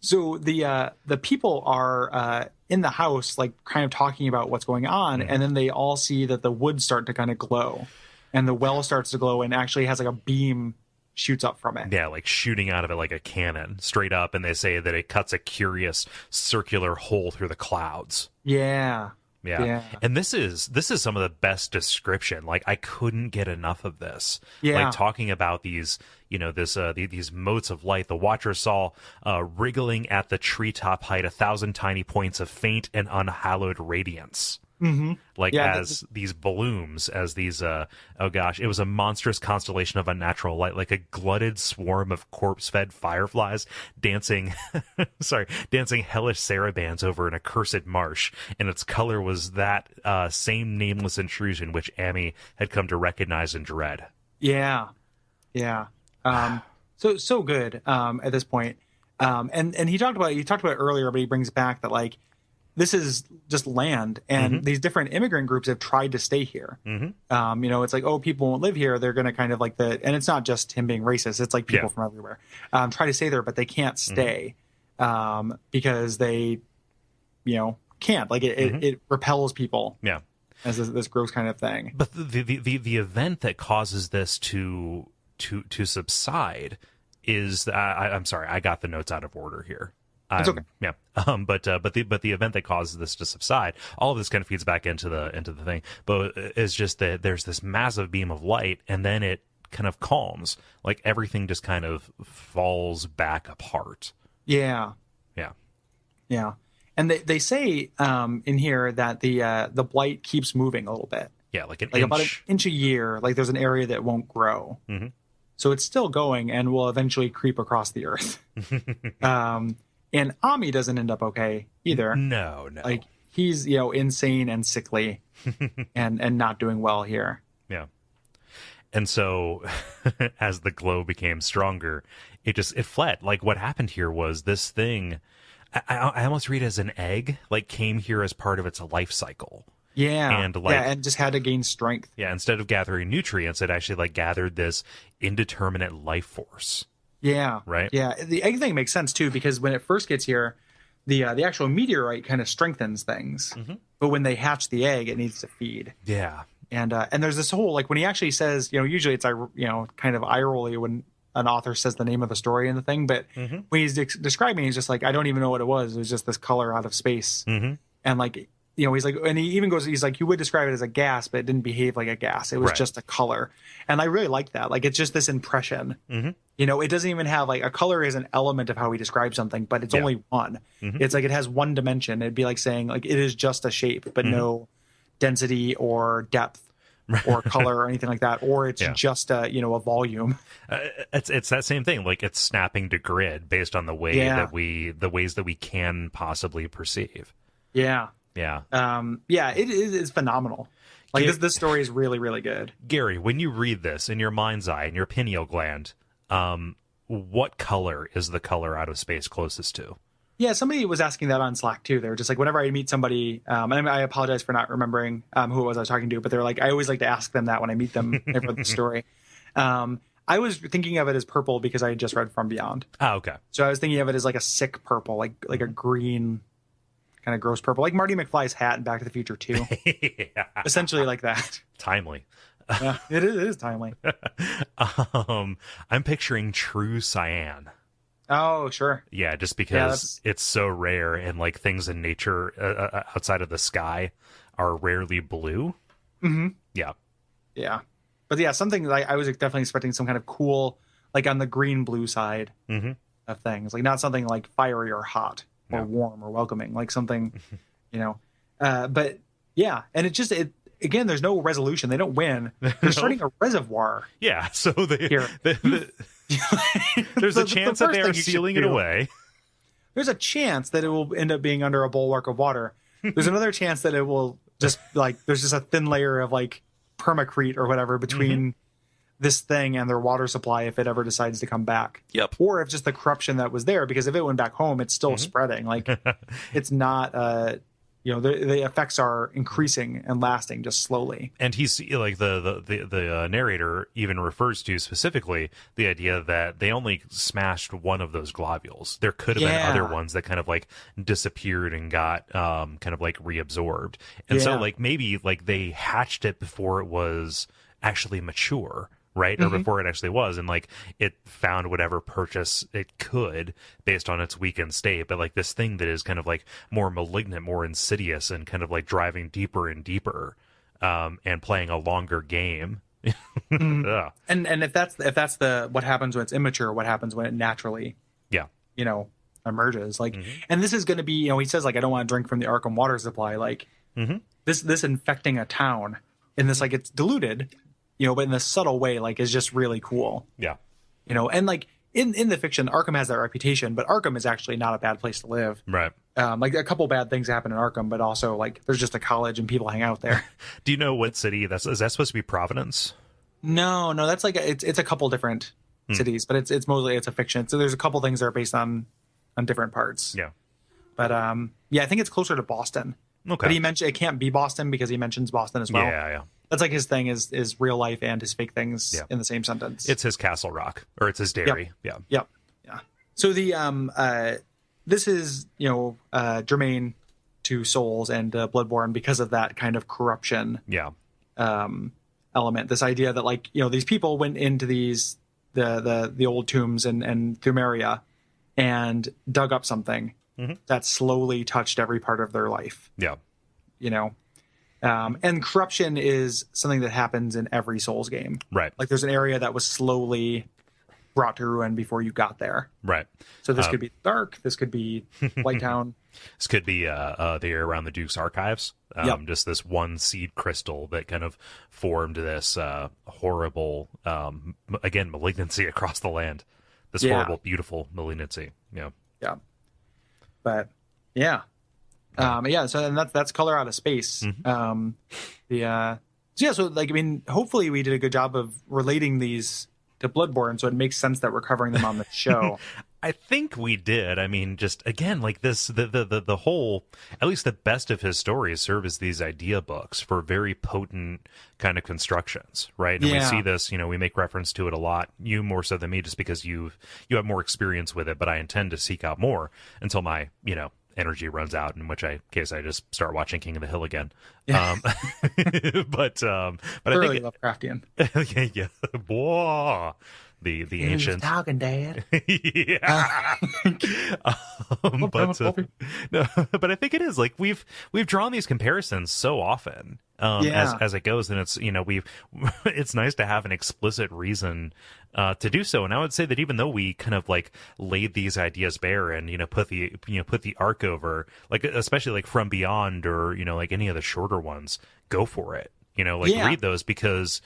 So the people are in the house, like kind of talking about what's going on, and then they all see that the wood start to kind of glow, and the well starts to glow, and actually has like a beam shoots up from it. Yeah, like shooting out of it like a cannon, straight up, and they say that it cuts a curious circular hole through the clouds. Yeah. Yeah. And this is some of the best description. Like, I couldn't get enough of this. Yeah. Like, talking about these, these motes of light. The Watcher saw wriggling at the treetop height 1,000 tiny points of faint and unhallowed radiance. Mm-hmm. Like, as these blooms, as these it was a monstrous constellation of unnatural light, like a glutted swarm of corpse-fed fireflies dancing hellish sarabands over an accursed marsh, and its color was that same nameless intrusion which Amy had come to recognize and dread. Yeah. So good at this point. And he talked about it earlier, but he brings back that, like, this is just land, and these different immigrant groups have tried to stay here. It's like, oh, people won't live here. They're going to kind of like and it's not just him being racist. It's like people from everywhere try to stay there, but they can't stay because they, can't. Like it repels people. Yeah, as this gross kind of thing. But the event that causes this to subside is I'm sorry, I got the notes out of order here. It's okay. Yeah. But the event that causes this to subside, all of this kind of feeds back into the thing. But it's just that there's this massive beam of light, and then it kind of calms. Like, everything just kind of falls back apart. Yeah. And they say in here that the blight keeps moving a little bit. Yeah, like about an inch a year. Like, there's an area that won't grow. So it's still going and will eventually creep across the earth. And Ami doesn't end up okay either. No. Like, he's, insane and sickly and not doing well here. Yeah. And so as the glow became stronger, it fled. Like, what happened here was this thing, I almost read it as an egg, like, came here as part of its life cycle. Yeah. And just had to gain strength. Yeah. Instead of gathering nutrients, it actually, like, gathered this indeterminate life force. Yeah. Right. Yeah. The egg thing makes sense too, because when it first gets here, the actual meteorite kind of strengthens things, but when they hatch the egg, it needs to feed. Yeah. And there's this whole, like, when he actually says, usually it's kind of eye rolly when an author says the name of the story in the thing, but when he's describing, he's just like, I don't even know what it was. It was just this color out of space, and like. He's like, and he even goes, he's like, you would describe it as a gas, but it didn't behave like a gas. It was just a color. And I really like that. Like, it's just this impression. It doesn't even have, like, a color is an element of how we describe something, but it's only one. It's like, it has one dimension. It'd be like saying, like, it is just a shape, but no density or depth or color or anything like that. Or it's just a volume. It's that same thing. Like, it's snapping to grid based on the way the ways that we can possibly perceive. Yeah. Yeah. It's phenomenal. Like, this story is really, really good. Gary, when you read this in your mind's eye, in your pineal gland, what color is the color out of space closest to? Yeah, somebody was asking that on Slack too. They were just like, whenever I meet somebody, and I apologize for not remembering who it was I was talking to, but they're like, I always like to ask them that when I meet them for the story. I was thinking of it as purple because I had just read From Beyond. Oh, okay. So I was thinking of it as like a sick purple, like a green, kind of gross purple, like Marty McFly's hat in Back to the Future 2. Essentially like that. Timely. Yeah, it is timely. I'm picturing true cyan. Oh, sure. Yeah, just because it's so rare, and, like, things in nature outside of the sky are rarely blue. Yeah. But yeah, something like, I was definitely expecting some kind of cool, like, on the green blue side of things, like, not something like fiery or hot. Or warm or welcoming, like something, but yeah. And again, there's no resolution. They don't win. They're starting a reservoir. Yeah. So there's a chance that they are sealing it away. There's a chance that it will end up being under a bulwark of water. There's another chance that it will just, like, there's just a thin layer of, like, permacrete or whatever between this thing and their water supply if it ever decides to come back. Yep. Or if just the corruption that was there, because if it went back home, it's still spreading. Like, it's not, the effects are increasing and lasting just slowly. And he's like, the narrator even refers to specifically the idea that they only smashed one of those globules. There could have been other ones that kind of, like, disappeared and got kind of, like, reabsorbed. And so, like, maybe, like, they hatched it before it was actually mature. right? Or before it actually was, and like it found whatever purchase it could based on its weakened state. But like this thing that is kind of like more malignant, more insidious, and kind of like driving deeper and deeper, and playing a longer game. And if that's the what happens when it's immature, what happens when it naturally, emerges, like, and this is going to be, he says, like, I don't want to drink from the Arkham water supply, like, this infecting a town in this, like, it's diluted, but in this subtle way, like, is just really cool. Yeah. And like in the fiction, Arkham has that reputation, but Arkham is actually not a bad place to live. Right. Like a couple bad things happen in Arkham, but also like there's just a college and people hang out there. Do you know what city is that supposed to be? Providence? No, that's like it's a couple different cities, but it's mostly it's a fiction. So there's a couple things that are based on different parts. Yeah. But I think it's closer to Boston. Okay. But he mentioned it can't be Boston because he mentions Boston as well. Yeah. That's like his thing is real life and his fake things in the same sentence. It's his Castle Rock, or it's his dairy. Yep. So the this is germane to Souls and Bloodborne because of that kind of corruption. Yeah. Element. This idea that like these people went into these the old tombs and Thumeria and dug up something that slowly touched every part of their life. Yeah. And corruption is something that happens in every Souls game. Right. Like there's an area that was slowly brought to ruin before you got there. Right. So this could be dark. This could be White Town. This could be the area around the Duke's archives. Just this one seed crystal that kind of formed this horrible, again, malignancy across the land. This horrible, beautiful malignancy. Yeah. Yeah. But yeah. So and that's Color Out of Space. So like, I mean, hopefully we did a good job of relating these to Bloodborne, so it makes sense that we're covering them on the show. I think we did. I mean, just again, like this, the whole, at least the best of his stories serve as these idea books for very potent kind of constructions, right? And we see this, we make reference to it a lot. You more so than me, just because you have more experience with it. But I intend to seek out more until my, energy runs out, in which case I just start watching King of the Hill again. Yeah. But I think Lovecraftian. yeah. Whoa. The ancient talking, Dad. Yeah. But I think it is like we've drawn these comparisons so often as it goes, and it's it's nice to have an explicit reason to do so. And I would say that even though we kind of like laid these ideas bare and put the arc over, like especially like From Beyond or like any of the shorter ones, go for it. Read those, because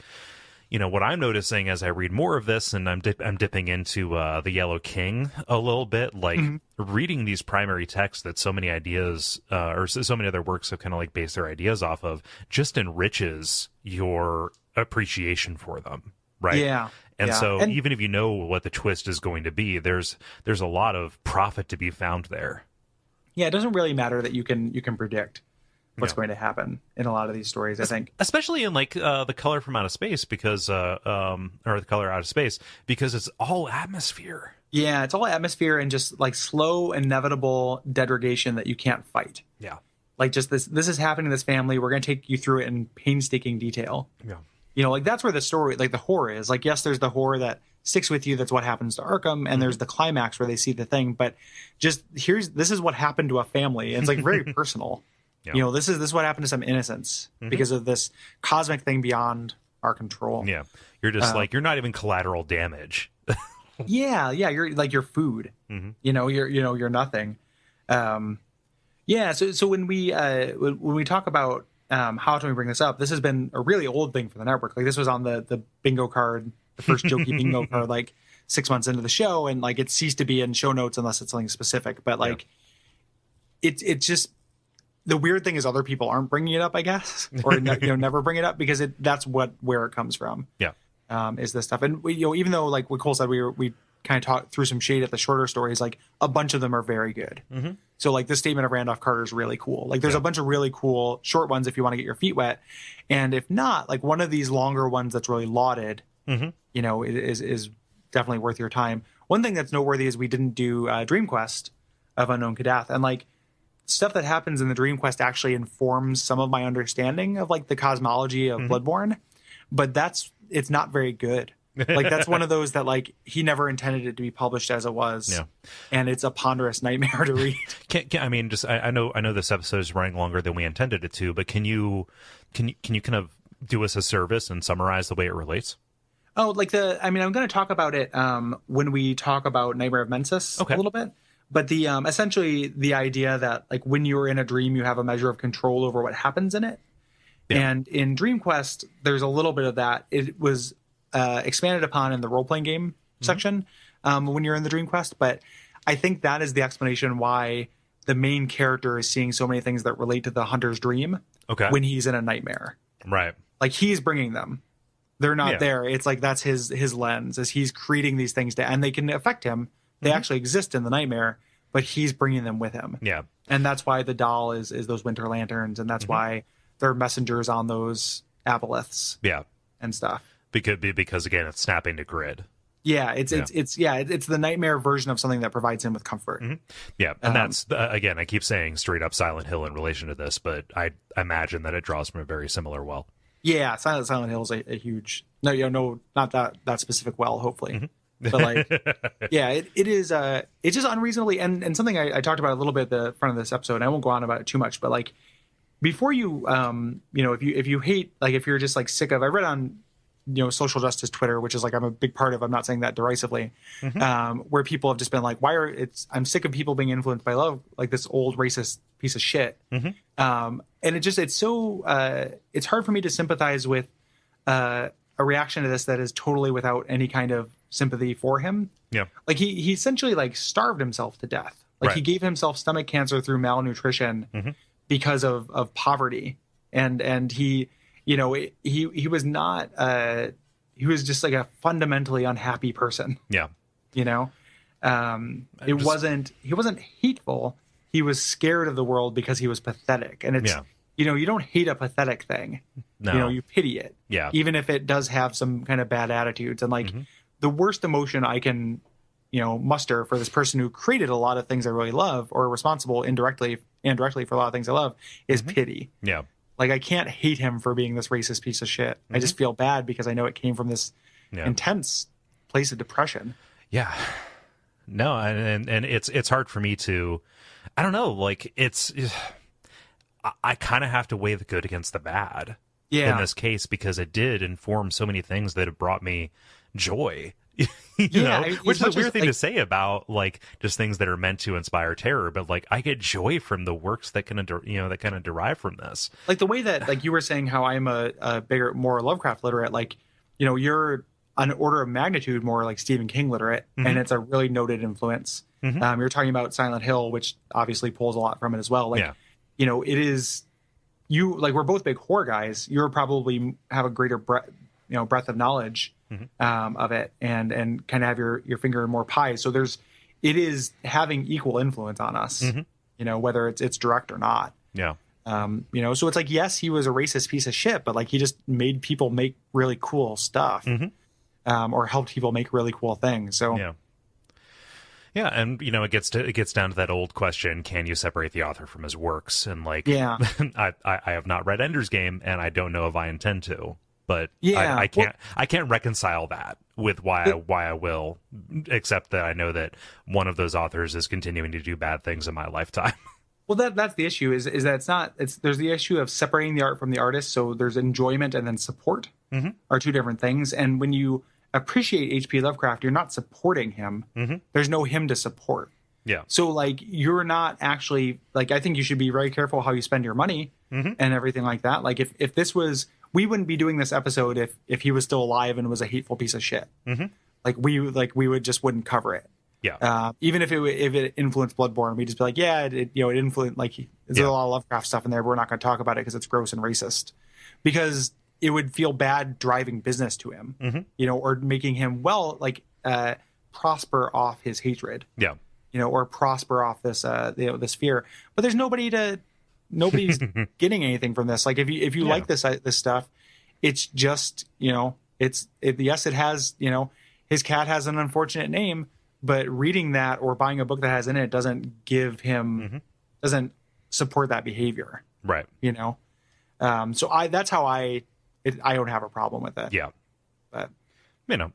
what I'm noticing as I read more of this, and I'm dipping into the Yellow King a little bit, like reading these primary texts that so many ideas or so many other works have kind of like based their ideas off of, just enriches your appreciation for them, right? Yeah. And so even if you know what the twist is going to be, there's a lot of profit to be found there. Yeah, it doesn't really matter that you can predict what's going to happen in a lot of these stories, I think, especially in like the Color from Outer Space, because or the Color Out of Space, because it's all atmosphere. Yeah, it's all atmosphere and just like slow, inevitable degradation that you can't fight. Yeah, like just this is happening to this family. We're going to take you through it in painstaking detail. Yeah, like that's where the story, like the horror is. Like, yes, there's the horror that sticks with you. That's what happens to Arkham, and there's the climax where they see the thing. But just this is what happened to a family. It's like very personal. Yeah. This is what happened to some innocents because of this cosmic thing beyond our control. Yeah, you're just like, you're not even collateral damage. yeah, you're like your food. You're nothing. So when we talk about how can we bring this up, this has been a really old thing for the network. Like this was on the bingo card, the first jokey bingo card, like 6 months into the show, and like it ceased to be in show notes unless it's something specific. But like it's just. The weird thing is other people aren't bringing it up, I guess, or never bring it up, because that's where it comes from. Yeah, is this stuff, and even though like what Cole said, we kind of talked through some shade at the shorter stories. Like a bunch of them are very good. So like this statement of Randolph Carter is really cool. Like there's a bunch of really cool short ones if you want to get your feet wet, and if not, like one of these longer ones that's really lauded, is definitely worth your time. One thing that's noteworthy is we didn't do Dream Quest of Unknown Kadath, and like. Stuff that happens in the Dream Quest actually informs some of my understanding of like the cosmology of Bloodborne, but it's not very good. Like that's one of those that like he never intended it to be published as it was. Yeah. And it's a ponderous nightmare to read. I mean, just I know this episode is running longer than we intended it to, but can you kind of do us a service and summarize the way it relates? Oh, like I'm going to talk about it when we talk about Nightmare of Mensis a little bit. But the essentially the idea that like when you're in a dream, you have a measure of control over what happens in it. Yeah. And in Dream Quest, there's a little bit of that. It was expanded upon in the role-playing game section when you're in the Dream Quest. But I think that is the explanation why the main character is seeing so many things that relate to the hunter's dream when he's in a nightmare. Right. Like he's bringing them. They're not there. It's like that's his lens as he's creating these things and they can affect him. They actually exist in the nightmare, but he's bringing them with him. Yeah. And that's why the doll is those winter lanterns. And that's why there are messengers on those aboleths. Yeah. And stuff. Because again, it's snapping to grid. Yeah. It's the nightmare version of something that provides him with comfort. Yeah. And that's, again, I keep saying straight up Silent Hill in relation to this, but I imagine that it draws from a very similar well. Yeah. Silent Hill is a huge, not that specific well, hopefully. But like, yeah, it is. It's just unreasonably, and something I talked about a little bit at the front of this episode. And I won't go on about it too much, but like, before you, if you hate, like, if you're just like sick of, I read on, social justice Twitter, which is like I'm a big part of. I'm not saying that derisively, where people have just been like, I'm sick of people being influenced by love, like this old racist piece of shit. And it's hard for me to sympathize with a reaction to this that is totally without any kind of sympathy for him. Yeah. Like he essentially like starved himself to death. Like he gave himself stomach cancer through malnutrition because of poverty. And he was not he was just like a fundamentally unhappy person. Yeah. He wasn't hateful. He was scared of the world because he was pathetic. And it's you don't hate a pathetic thing. No. You pity it. Yeah. Even if it does have some kind of bad attitudes. And like the worst emotion I can, muster for this person who created a lot of things I really love or responsible indirectly and directly for a lot of things I love is pity. Yeah. Like I can't hate him for being this racist piece of shit. I just feel bad because I know it came from this intense place of depression. Yeah. No. And it's hard for me to, I don't know, like I kind of have to weigh the good against the bad in this case because it did inform so many things that have brought me joy. Which is a weird thing to say about like just things that are meant to inspire terror, but like I get joy from the works that kind of derive from this. Like the way that like you were saying how I'm a bigger, more Lovecraft literate, like you're an order of magnitude more like Stephen King literate, and it's a really noted influence. You're talking about Silent Hill, which obviously pulls a lot from it as well. Like it is we're both big horror guys. You're probably have a greater breadth of knowledge of it and kind of have your finger in more pies. So it is having equal influence on us, whether it's direct or not. Yeah. So it's like, yes, he was a racist piece of shit, but like he just made people make really cool stuff or helped people make really cool things. So yeah, and it gets down to that old question: can you separate the author from his works? And like, I have not read Ender's Game, and I don't know if I intend to. But I can't reconcile that with why I will, except that I know that one of those authors is continuing to do bad things in my lifetime. Well, that's the issue is that there's the issue of separating the art from the artist. So there's enjoyment and then support are two different things. And when you appreciate H.P. Lovecraft, you're not supporting him. There's no him to support. Yeah. So like you're not actually like, I think you should be very careful how you spend your money and everything like that. Like if this was, we wouldn't be doing this episode if he was still alive and was a hateful piece of shit. Like we wouldn't cover it. Yeah. Even if it influenced Bloodborne, we'd just be like, yeah, it influenced, like there's a lot of Lovecraft stuff in there, but we're not going to talk about it because it's gross and racist. Because it would feel bad driving business to him, or making him prosper off his hatred. Yeah. Or prosper off this this fear. But there's nobody's getting anything from this. Like if you like this stuff, it's just it has his cat has an unfortunate name, but reading that or buying a book that has in it doesn't give him doesn't support that behavior. Right. So that's how I don't have a problem with it. Yeah. But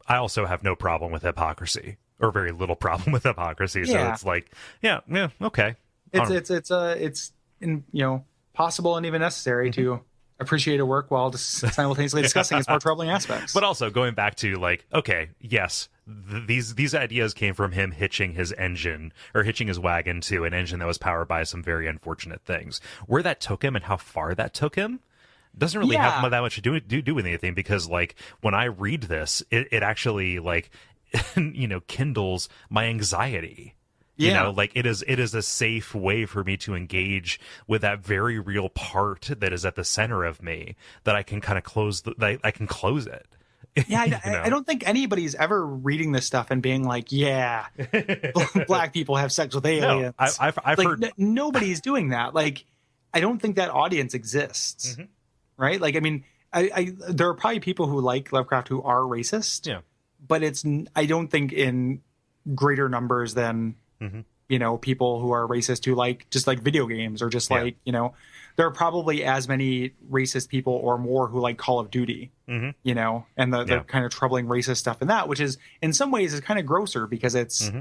I also have no problem with hypocrisy, or very little problem with hypocrisy. So it's like, yeah, okay. It's possible and even necessary to appreciate a work while just simultaneously discussing its more troubling aspects. But also going back to like, okay, yes, these ideas came from him hitching his wagon to an engine that was powered by some very unfortunate things. Where that took him and how far that took him doesn't really have that much to do with anything, because like when I read this, it actually like kindles my anxiety. Like it is a safe way for me to engage with that very real part that is at the center of me, that I can kind of close it. Yeah, I don't think anybody's ever reading this stuff and being like, yeah, black people have sex with aliens. No, I've like, heard nobody's doing that. Like, I don't think that audience exists, right? Like, I mean, there are probably people who like Lovecraft who are racist, but I don't think in greater numbers than people who are racist who like just like video games, or just like there are probably as many racist people or more who like Call of Duty, and the kind of troubling racist stuff in that, which is in some ways is kind of grosser because it's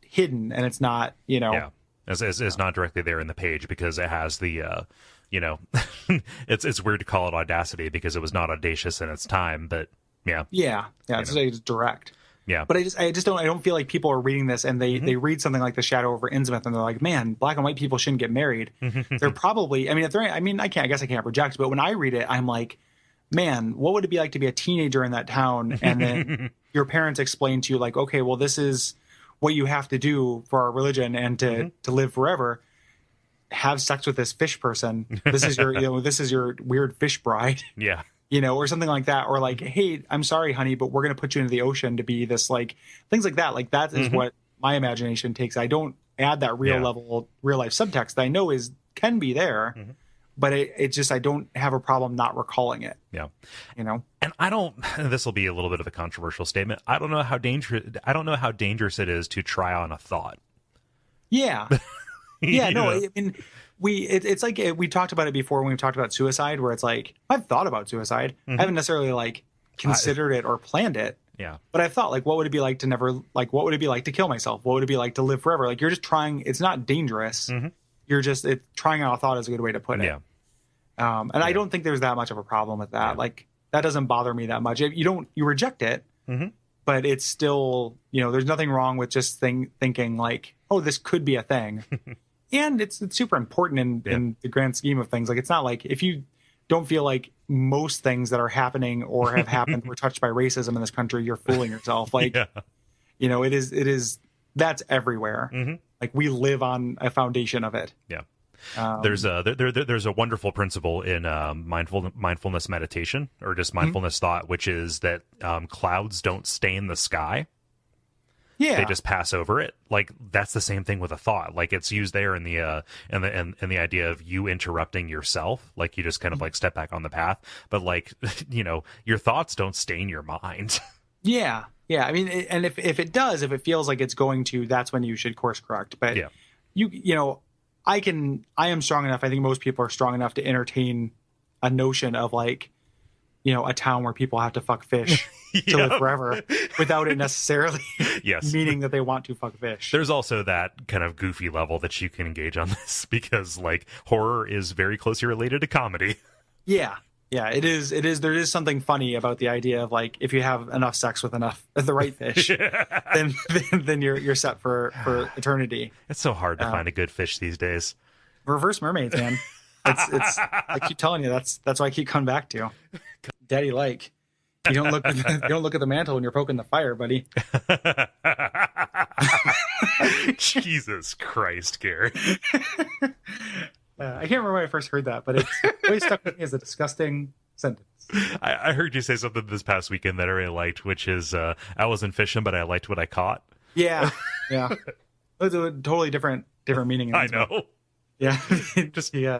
hidden and it's not, it's not directly there in the page because it has the, it's weird to call it audacity because it was not audacious in its time, but it's direct. Yeah, but I don't feel like people are reading this and they read something like The Shadow over Innsmouth and they're like, man, black and white people shouldn't get married. They're probably, I guess I can't project, but when I read it, I'm like, man, what would it be like to be a teenager in that town? And then your parents explain to you like, okay, well, this is what you have to do for our religion and to live forever. Have sex with this fish person. This is your, this is your weird fish bride. Yeah. Or something like that, or like, hey, I'm sorry, honey, but we're going to put you into the ocean to be this, like, things like that. Like, that is what my imagination takes. I don't add that real life subtext that I know can be there, but it just, I don't have a problem not recalling it. Yeah. And this will be a little bit of a controversial statement. I don't know how dangerous it is to try on a thought. Yeah. Yeah, no, I mean, it's like we talked about it before when we talked about suicide, where it's like, I've thought about suicide. I haven't necessarily like considered it or planned it. Yeah. But I've thought like, what would it be like to never, like, what would it be like to kill myself? What would it be like to live forever? Like, you're just trying, it's not dangerous. You're just, trying out a thought is a good way to put it. Yeah. I don't think there's that much of a problem with that. Yeah. Like, that doesn't bother me that much. You reject it, but it's still, there's nothing wrong with just thinking like, oh, this could be a thing. And it's super important in the grand scheme of things. Like, it's not like if you don't feel like most things that are happening or have happened were touched by racism in this country, you're fooling yourself. Like, it is that's everywhere. Like, we live on a foundation of it. Yeah. There's a wonderful principle in mindfulness meditation, or just mindfulness thought, which is that clouds don't stain the sky. Yeah. They just pass over it. Like, that's the same thing with a thought. Like, it's used there in the idea of you interrupting yourself. Like, you just kind of like step back on the path. But like, your thoughts don't stain your mind. Yeah. Yeah. I mean, and if it does, if it feels like it's going to, that's when you should course correct. But I am strong enough. I think most people are strong enough to entertain a notion of like, a town where people have to fuck fish to live forever without it necessarily meaning that they want to fuck fish. There's also that kind of goofy level that you can engage on this because like horror is very closely related to comedy. Yeah. Yeah, it is. There is something funny about the idea of like, if you have enough sex with the right fish, then you're set for eternity. It's so hard to find a good fish these days. Reverse mermaids, man. It's I keep telling you, that's why I keep coming back to. Daddy, like, you don't look at the mantle when you're poking the fire, buddy. Jesus Christ, Gary. I can't remember when I first heard that, but it's always stuck with me as a disgusting sentence. I heard you say something this past weekend that I really liked, which is I wasn't fishing, but I liked what I caught. Yeah. It was a totally different meaning. I know. Yeah. Just yeah.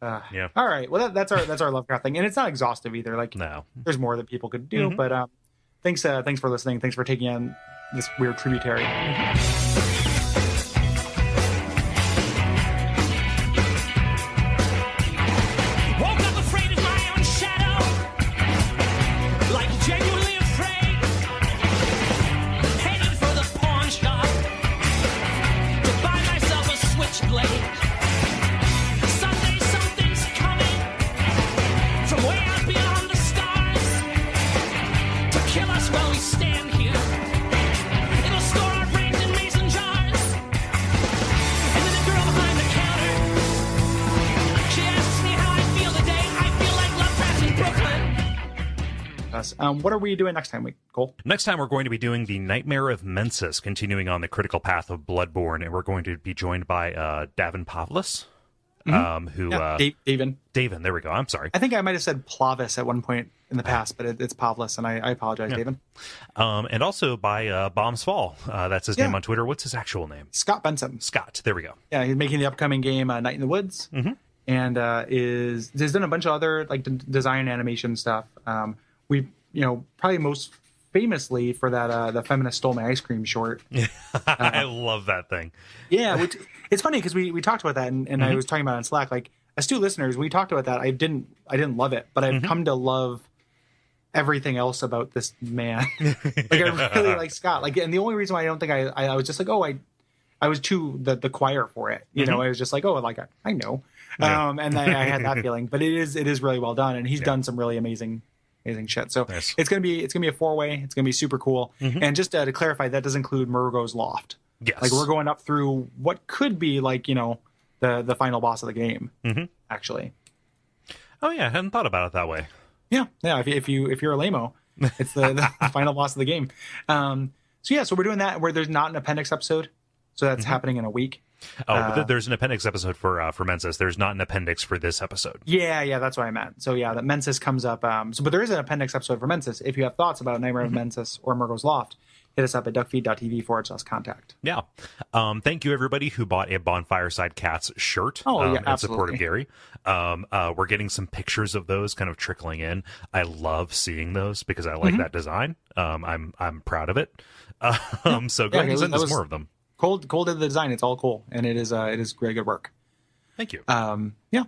All right. Well, that's our Lovecraft thing, and it's not exhaustive either. Like, no, there's more that people could do. But thanks for listening. Thanks for taking on this weird tributary. Woke up afraid of my own shadow, like genuinely afraid. us. What are we doing next time, Cole? Next time, we're going to be doing the Nightmare of Mensis, continuing on the critical path of Bloodborne, and we're going to be joined by Davin Pavlis, Davin, there we go. I'm sorry. I think I might have said Plavis at one point in the past, but it's Pavlis, and I apologize, Davin. And also by Bombs Fall. That's his name on Twitter. What's his actual name? Scott Benson. Scott. There we go. Yeah, he's making the upcoming game Night in the Woods, and has done a bunch of other like design animation stuff. We probably most famously for that the Feminist Stole My Ice Cream short. I love that thing. Yeah, which it's funny because we talked about that, and I was talking about it on Slack. Like, astute listeners, we talked about that. I didn't love it, but I've come to love everything else about this man. Like, I really like Scott. Like, and the only reason why I don't think I was just like, I was too the choir for it. You know, I was just like, I know. Yeah. And I had that feeling, but it is really well done, and he's done some really amazing shit. So nice. It's gonna be a 4-way. It's gonna be super cool. And just to clarify, that does include Murgo's Loft. Yes. Like, we're going up through what could be like, the final boss of the game, actually. Oh yeah, I hadn't thought about it that way. Yeah. If you're a lame-o, it's the final boss of the game. So we're doing that where there's not an appendix episode. So that's happening in a week. Oh, there's an appendix episode for Mensis. There's not an appendix for this episode. Yeah, that's what I meant. So yeah, that Mensis comes up. But there is an appendix episode for Mensis. If you have thoughts about Nightmare of Mensis or Murgo's Loft, hit us up at duckfeed.tv/contact. Yeah. Thank you, everybody who bought a Bonfireside Cats shirt in support of Gary. We're getting some pictures of those kind of trickling in. I love seeing those because I like that design. I'm proud of it. So go ahead and send us more of them. Cole did the design. It's all cool, and it is really good work. Thank you. Yeah.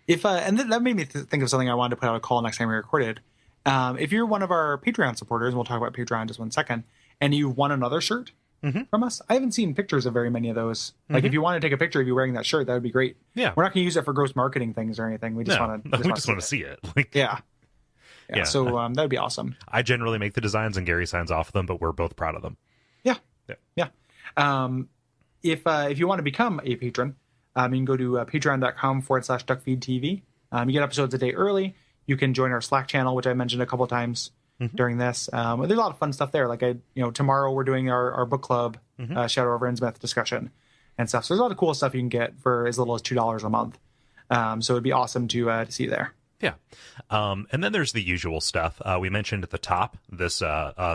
If and that made me think of something I wanted to put out a call next time we recorded. If you're one of our Patreon supporters, and we'll talk about Patreon in just 1 second, and you won another shirt from us, I haven't seen pictures of very many of those. Like, if you want to take a picture of you wearing that shirt, that would be great. Yeah. We're not going to use it for gross marketing things or anything. We just want to see it. Like, yeah. So that would be awesome. I generally make the designs and Gary signs off of them, but we're both proud of them. Yeah. If you want to become a patron, you can go to patreon.com/DuckFeed.tv. You get episodes a day early. You can join our Slack channel, which I mentioned a couple of times during this. There's a lot of fun stuff there. Like, tomorrow we're doing our book club Shadow over Innsmouth discussion and stuff. So there's a lot of cool stuff you can get for as little as $2 a month. So it'd be awesome to see you there. Yeah. And then there's the usual stuff. We mentioned at the top this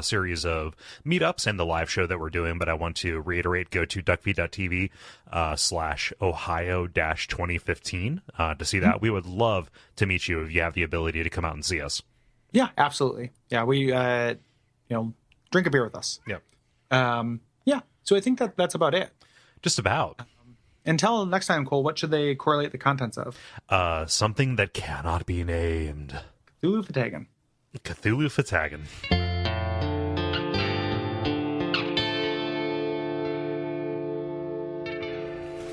series of meetups and the live show that we're doing, but I want to reiterate, go to duckfeed.tv /Ohio-2015 to see that. We would love to meet you if you have the ability to come out and see us. Yeah, absolutely. Yeah, we, drink a beer with us. Yep. Yeah, so I think that's about it. Just about. Until next time, Cole, what should they correlate the contents of? Something that cannot be named. Cthulhu Fatagan. Cthulhu Fatagan.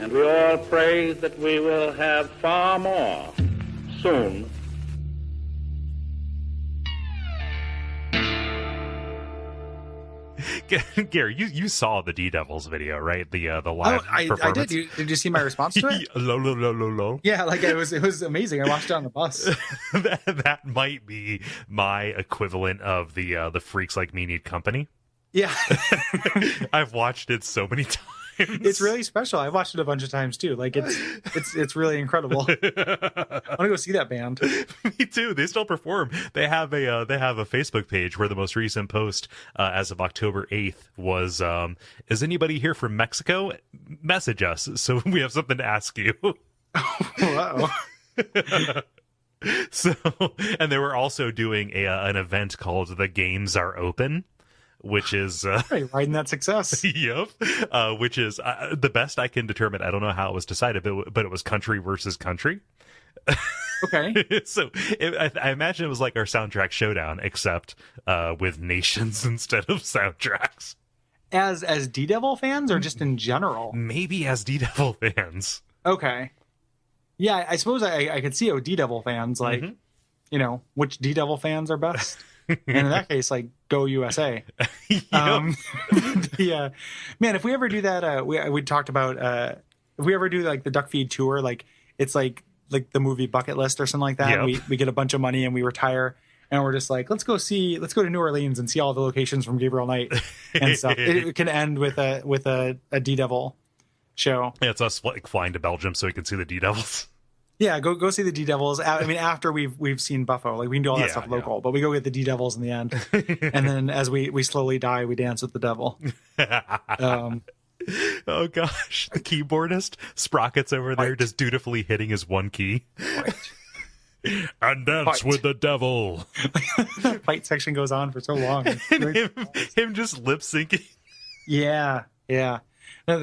And we all pray that we will have far more soon. Gary, you saw the D-Devils video, right? The live performance. I did. Did you see my response to it? Low. Yeah, like it was amazing. I watched it on the bus. that might be my equivalent of the Freaks Like Me Need Company. Yeah. I've watched it so many times. It's really special. I've watched it a bunch of times too. Like it's really incredible. I want to go see that band. Me too. They still perform. They have a Facebook page where the most recent post as of October 8th was is anybody here from Mexico? Message us so we have something to ask you. Wow. So, and they were also doing an event called The Games Are Open, which is riding that success. Yep. Which is the best I can determine. I don't know how it was decided, but it was country versus country. Okay. So I imagine it was like our soundtrack showdown, except with nations instead of soundtracks. As D-Devil fans, or just in general? Maybe as D-Devil fans. Okay. Yeah, I suppose I could see how D-Devil fans, like, which D-Devil fans are best. And in that case, like, go USA. Yep. Yeah, man, if we ever do that, we talked about if we ever do like the Duckfeed tour, like it's like the movie Bucket List or something like that. Yep. We get a bunch of money and we retire, and we're just like, let's go to New Orleans and see all the locations from Gabriel Knight and stuff. It can end with a D-Devil show. Yeah, it's us like flying to Belgium so we can see the D-Devils. Yeah, go see the D-Devils. I mean, after we've seen Buffo, like we can do all that stuff local, but we go get the D-Devils in the end, and then as we slowly die, we dance with the devil. Oh gosh, the keyboardist Sprocket's over there just dutifully hitting his one key. And dance with the devil. Fight section goes on for so long. And him just lip syncing. Yeah. And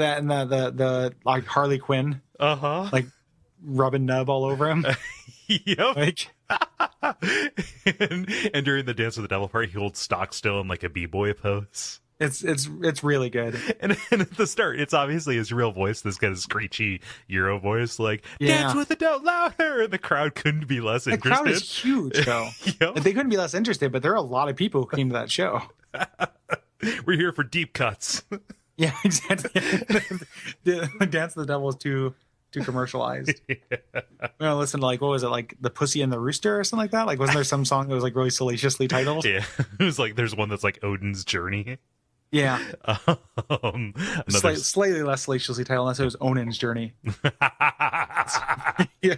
that and the like Harley Quinn. Like rubbing nub all over him. Yep. Like, and during the dance with the devil part, he holds stock still in like a b-boy pose. It's really good. And at the start, it's obviously his real voice, this guy's screechy Euro voice, like, dance with the devil louder! And the crowd couldn't be less interested. The crowd is huge, though. Yep. They couldn't be less interested, but there are a lot of people who came to that show. We're here for deep cuts. Yeah, exactly. The Dance of the Devil is too commercialized. Listen to like, what was it, like The Pussy and the Rooster or something like that? Like, wasn't there some song that was like really salaciously titled? Yeah, it was like, there's one that's like Odin's Journey. Yeah. Slightly less salaciously titled, unless it was Onan's Journey. Yeah.